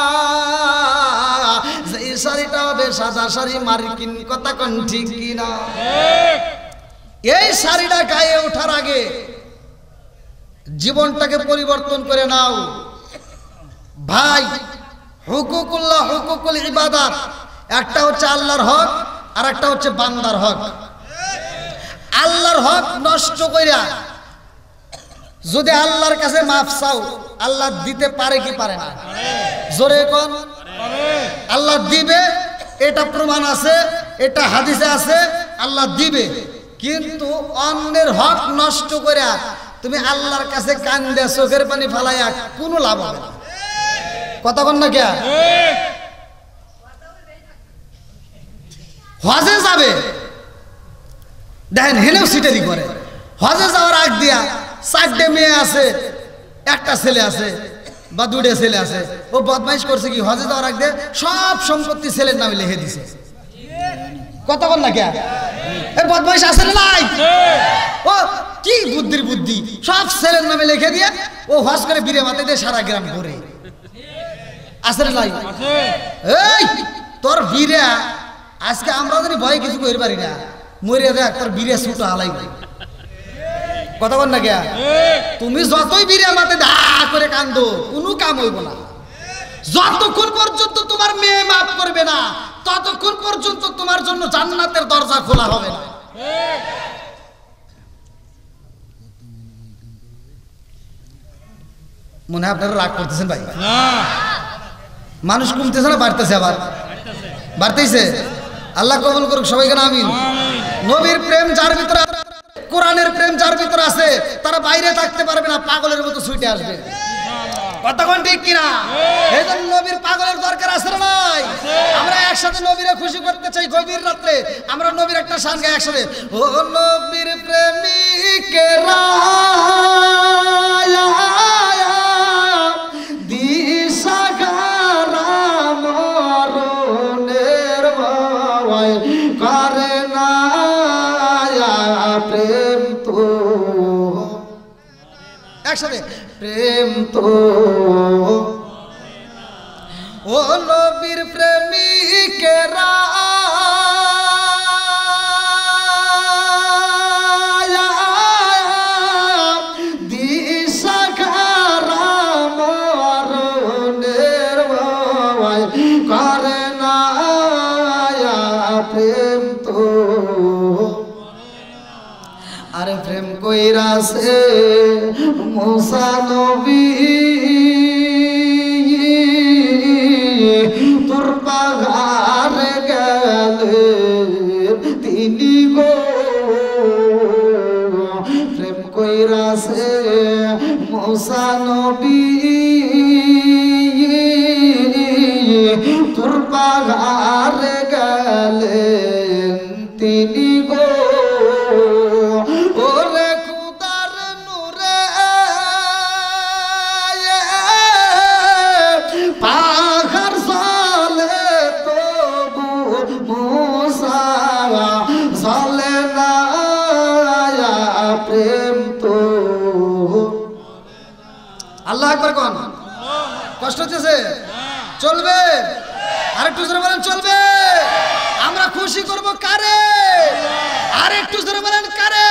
যেই শাড়িটা হবে সাদা শাড়ি মার্কিন। কথা কোন ঠিক কিনা? এই শাড়িটা গায়ে ওঠার আগে জীবনটাকে পরিবর্তন করে নাও ভাই। হুকুকুল্লাহ, হুকুকুল ইবাদাত, একটা হচ্ছে আল্লাহর হক আর একটা হচ্ছে বান্দার হক। আল্লাহর হক নষ্ট কইরা যদি আল্লাহর কাছে মাফ চাও, আল্লাহ দিতে পারে কি পারে না? জোরে কোন? আল্লাহ দিবে, এটা প্রমাণ আছে, এটা হাদিসে আছে, আল্লাহ দিবে। কিন্তু অন্যের হক নষ্ট কইরা তুমি আল্লাহর কাছে কান্দে চোখের পানি ফালাইয়া কোনো লাভ হবে না। কথা বল না কে? হজে যাবে, দেখেন হেলেও সিটারি করে। হজে যাওয়ার আগ দিয়া 4টে মেয়ে আছে, একটা ছেলে আছে বা 2টে ছেলে আছে, ও বদমাইশ করছে কি, হজে যাওয়ার আগ দিয়ে সব সম্পত্তি ছেলের নামে লিখে দিছে। কথা বল না কে? এই বদমাইশ আছে না নাই? ও কি বুদ্ধির বুদ্ধি, সব ছেলের নামে লিখে দিয়ে ও হজ করে বীরে মাতে দিয়ে সারা গ্রাম ঘুরে। আছে না নাই? এই তোর বীরে আজকে আমরা যদি ভয় কিছু করতে পারি না, মরিয়া দেখ তোর বীরে ছুটো হালাই। কথা বল না কে? তুমি যতই বীরে মাতে দা করে কান্দো, কোনো কাম হইব না। যতক্ষণ পর্যন্ত তোমার মেয়ে মাফ করবে না, ততক্ষণ পর্যন্ত তোমার জন্য জান্নাতের দরজা খোলা হবে না। মনে হয় আপনারা রাগ করতেছেন ভাই? মানুষ কমতেছে না বাড়তেছে? আবার বাড়তেছে। আল্লাহ কবুল করুক সবাইকে, আমিন। নবীর প্রেম যার ভিতরে, কোরআনের প্রেম যার ভিতরে আছে, তারা বাইরে থাকতে পারবে না, পাগলের মতো ছুটে আসবে। কথা কোন ঠিক কিনা? এই জন্য নবীর পাগলের দরকার আছে না নাই? আমরা একসাথে নবীরে খুশি করতে চাই। গভীর রাত্রে আমরা নবীর একটা গান গাই একসাথে। ও নবীর প্রেমিকেরা দিশাহারা মরণের ভয় করে না, প্রেম তো একসাথে, প্রেম তো ও নবীর প্রেমিকেরা আরে প্রেম কইরাছে মুসা নবী তোর পাহাড়ে গেলেন তিনি গো প্রেম কইরাছে মুসা নবী তোর পাহাড়ে গেলেন তিনি গো আল্লাহ আকবার কোন কষ্ট হচ্ছে চলবে আরেকটু জোরে বলেন চলবে আমরা খুশি করব কারে আরেকটু জোরে বলেন কারে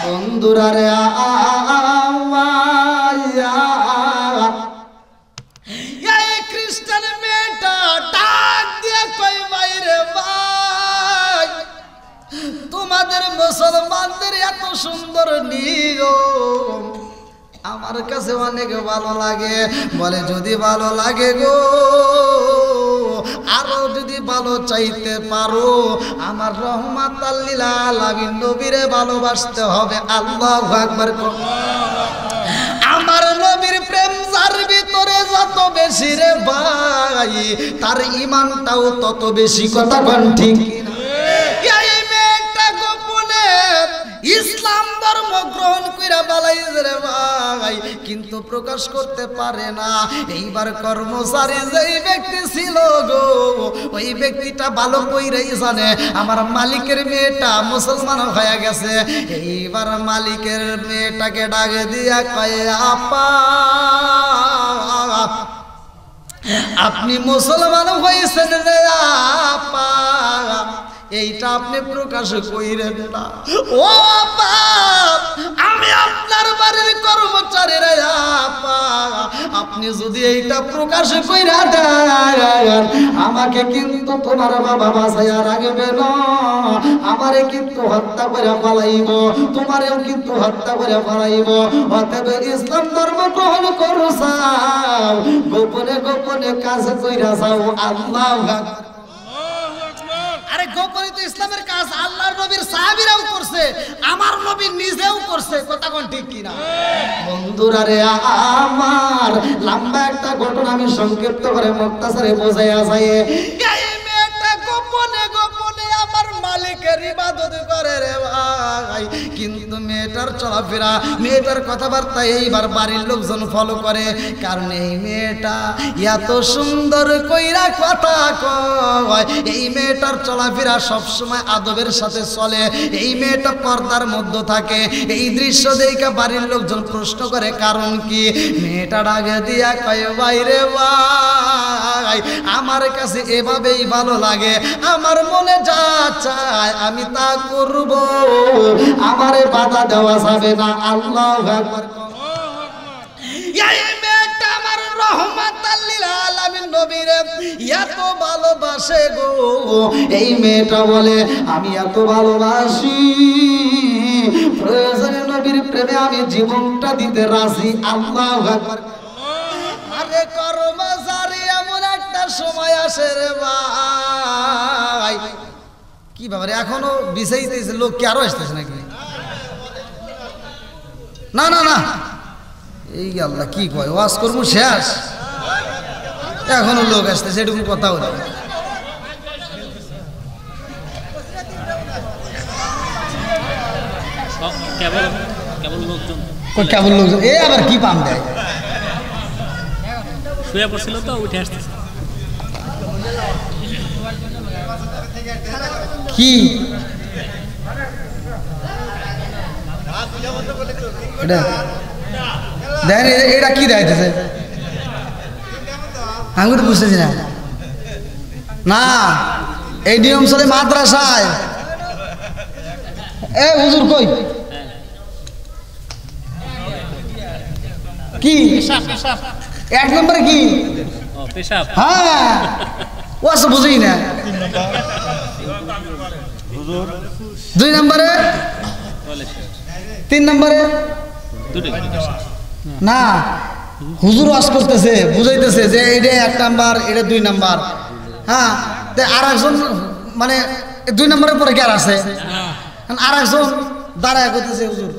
বন্ধুরা রে এই খ্রিস্টান মেয়েটা ডাক দিয়ে কই বাইরে ভাই তোমাদের মুসলমানদের এত সুন্দর নিয়ম আমার কাছে অনেক ভালো লাগে বলে যদি ভালো লাগে গো আরো যদি ভালো চাইতে পারো আমার রহমাতাল লিল আলামিন নবীরে ভালোবাসতে হবে আল্লাহু আকবার আমার নবীর প্রেম যার ভিতরে যত বেশি রে ভাই তার ঈমানটাও তত বেশি কথা কোন ঠিক এই মেয়েটা গোপনে ইসলাম ধর্ম গ্রহণ কইরা বালাইছে রে ভাই কিন্তু প্রকাশ করতে পারে না এইবার কর্মচারী যেই ব্যক্তি ছিল গো ওই ব্যক্তিটা ভালো কইরাই জানে আমার মালিকের মেয়েটা মুসলমান হয়ে গেছে এইবার মালিকের মেয়েটাকে ডাকে দিয়া কয় আপা আপনি মুসলমান হয়েছেন রে আপা এইটা আপনি প্রকাশ কইরেন না ও বাপ আমি আপনার বাড়ির কর্মচারী রে আপা আপনি যদি এইটা প্রকাশ কইরা দেন আমাকে কিন্তু তোমার বাবা বাঁচাইয়া রাখবে না আমারে কিন্তু হত্যা করে ফেলাইব তোমারেও কিন্তু হত্যা করে ফেলাইব অতএব ইসলাম ধর্ম গ্রহণ করো চাও গোপনে গোপনে কাজ কইরা যাও আল্লাহু আকবার আরে গোপনে তো ইসলামের কাজ আল্লাহর নবীর সাহাবীরাও করছে আমার নবী নিজেও করছে কথা কোন ঠিক কি না বন্ধুরা রে আমার লম্বা একটা ঘটনা আমি সংক্ষিপ্ত করে মুক্তাসারে বোঝাইয়া যাই এই মেয়েটা গোপনে গোপনে আমার মালিকের ইবাদত করে রে ভাই কিন্তু মেয়েটার চলাফেরা মেয়েটার কথাবার্তা এইবার বাড়ির লোকজন ফলো করে কারণ এই মেয়েটা এত সুন্দর কইরা কথা কয় এই মেয়েটার চলাফেরা সবসময় আদবের সাথে চলে এই মেয়েটা পর্দার মধ্যে থাকে এই দৃশ্য দেখে বাড়ির লোকজন প্রশ্ন করে কারণ কি মেয়েটা ডাকে দিয়া কয় বাইরে ভাই আমার কাছে এভাবেই ভালো লাগে আমার মনে যা চায় আমি তা করব আমারে বাধা দেওয়া যাবে না আল্লাহু আকবার এই মেয়েটা আমার রহমাতাল লিল আলামিন নবীরে এত ভালোবাসে গো এই মেয়েটা বলে আমি এত ভালোবাসি প্রয়োজনে নবীর প্রেমে আমি জীবনটা দিতে রাজি আল্লাহু আকবার আরে কর্মচারী এমন একটা সময় আসে রে ভাই কি ব্যাপারে এখনো বিছাইতেছে লোক কি আরো আসতেছে নাকি না না না এই আল্লাহ কি কয় ওয়াজ করবো শেষ এখনো লোক আসতেছে এটুকু কথা হলো কেবল লোকজন এ আবার কি পাম দেয় শুয়ে পড়ছিল তো উঠে আসতেছে কি এটা দেখেন এটা কি দেখাইতেছে আমি তো বুঝতেছি না। না, এই নিয়ম চলে মাদ্রাসায়। এ হুজুর কই কি 1 নম্বরে কি? হ্যাঁ, ও আছে বুঝি না। 2 নম্বরে 3 নম্বরে না, হুজুর ওয়াজ করতেছে, বুঝাইতেছে যে এটা 1 নাম্বার, এটা 2 নাম্বার। হ্যাঁ, আর একজন মানে 2 নম্বরের পরে কি আর আছে? আর একজন দাঁড়ায় করতেছে হুজুর,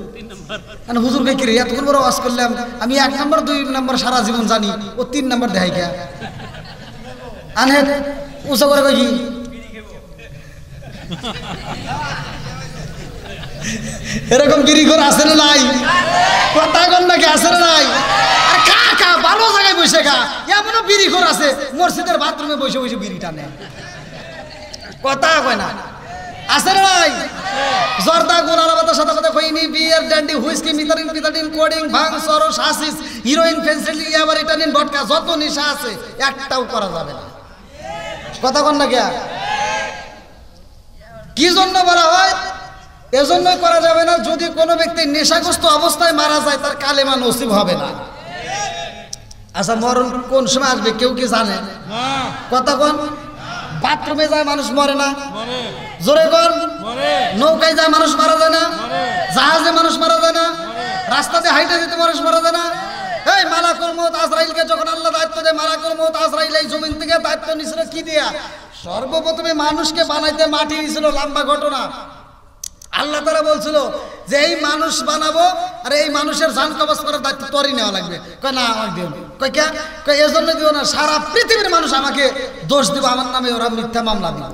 মানে হুজুরকে কি রে এতক্ষণ বড় ওয়াজ করলাম, আমি 1 নম্বর 2 নম্বর সারা জীবন জানি, ও 3 নম্বর দেখাই কে? আনে উঁচা করে কই কি এরকম বিড়িঘর আছে না নাই? কথা কন নাকি আছে না নাই? আর খা খা ভালো জায়গায় বসে খা, এমনও বিড়িঘর আছে মসজিদের বাথরুমে বসে বসে বিড়ি টানে। কথা কয় না, আছে না নাই? জর্দা গোলার বাতাস সাদা কথা কইনি, বিয়ার ড্যান্ডি হুইস্কি মিতারিন পিতারিন কোডিং ভাং সরস হাসিস হিরোইন ফেন্সিল ইয়াবার ইটানিন ভডকা যত নেশা আছে একটাও করা যাবে না। কথা কন না কে? কি জন্য বলা হয়? এজন্যই করা যাবে না যদি কোনো ব্যক্তি নেশাগ্রস্ত অবস্থায় মারা যায়, তার কালেমা নসিব হবে না। আচ্ছা, মরণ কোন সময় আসবে কেউ কি জানে? কথা কোন? বাথরুমে যায় মানুষ মরে না? জোরে কোন? নৌকায় যায় মানুষ মারা যায় না? জাহাজে মানুষ মারা যায় না? রাস্তাতে হাইটে যেতে মানুষ মারা যায় না? এই মালাকুল মউত আজরাইলকে যখন আল্লাহ দায়িত্ব দেয়, মালাকুল মউত আজরাইল এই জমিন থেকে দায়িত্ব নিছিল কি দিয়া? সর্বপ্রথমে মানুষকে বানাইতে মাটি নিছিল। লম্বা ঘটনা। আল্লাহ তাআলা বলছিল যে এই মানুষ বানাবো, আর এই মানুষের জান কবজ করার দায়িত্ব তোরই নেওয়া লাগবে। কয় না, আমাকে দিও না। কয় কে? কয় এজন্য দিও না, সারা পৃথিবীর মানুষ আমাকে দোষ দিব, আমার নামে ওরা মিথ্যা মামলা দিব।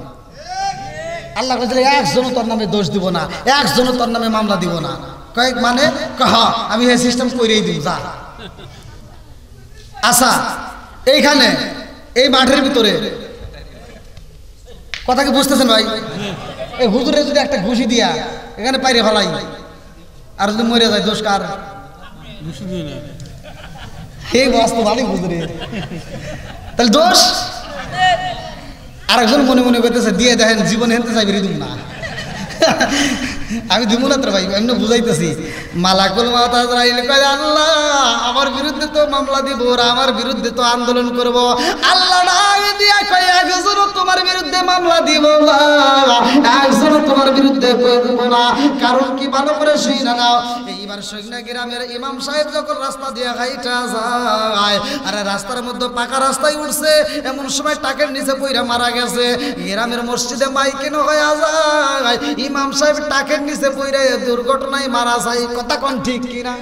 আল্লাহ কইছিল একজনও তোর নামে দোষ দিব না, একজনও তোর নামে মামলা দিব না। কয় মানে? কহ আমি এই সিস্টেম কইরেই দিব, যা। আচ্ছা, এইখানে এই মাঠের ভিতরে কথা কি বুঝতেছেন ভাই? এই হুজুরে যদি একটা ঘুষি দিয়া এখানে পাইরে ফেলাই, আর যদি মরে যায় দোষ কার? এই বাস্তব আমি হুজুরে, তাহলে দোষ আরেকজন মনে মনে করতেছে দিয়ে দেখেন জীবন হেনতে চাইবে রিদুম না। আমি দিব না তো ভাই, এমনি বুঝাইতেছি। মালাকুল মউত আজরাইল কয় আল্লাহ আমার বিরুদ্ধে তো মামলা দিব, ওরা আমার বিরুদ্ধে তো আন্দোলন করব। আল্লাহ ডাক দিয়া কয় একজনও তোমার বিরুদ্ধে মামলা দিব না, একজনও তোমার বিরুদ্ধে কই দিব না। কারণ কি ভালো করে শুইনা নাও। এইবার সৈন্য গ্রামের ইমাম সাহেব যখন রাস্তা দিয়ে হাইটা যায়, আরে রাস্তার মধ্যে পাকা রাস্তায় উঠছে, এমন সময় টাকের নিচে পইরা মারা গেছে। গ্রামের মসজিদে মাইকিন হয়ে যায়, ইমাম সাহেব টাকের নিচে পইরা দুর্ঘটনায় মারা যায়। কথা কোন ঠিক কিনা?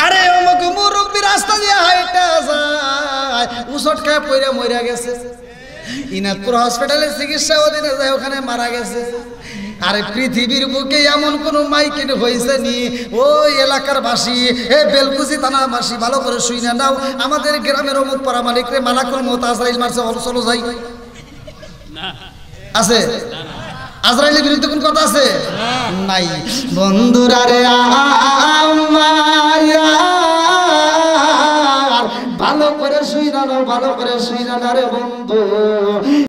আরে অমুক মুরব্বী রাস্তা দিয়ে হাইটা যায়, উচট খায় পইরা মইরা গেছে। ইনাদপুর হসপিটালে চিকিৎসা অধীনে যায়, ওখানে মারা গেছে। আরে পৃথিবীর বুকে এমন কোন মাইকিন হয়েছে নি? ওই এলাকার বাসী, এ বেলকুচি থানার বাসী ভালো করে শুইনা নাও, আমাদের গ্রামের অমুক পাড়া মালিকরে মালাকুল মউত আজরাইল মারছে, চলো যাই। আছে? আজরাইলের বিরুদ্ধে কোন কথা আছে? নাই। বন্ধুরা রে ভালো করে শুইনা নাও, ভালো করে শুইনা না রে বন্ধু।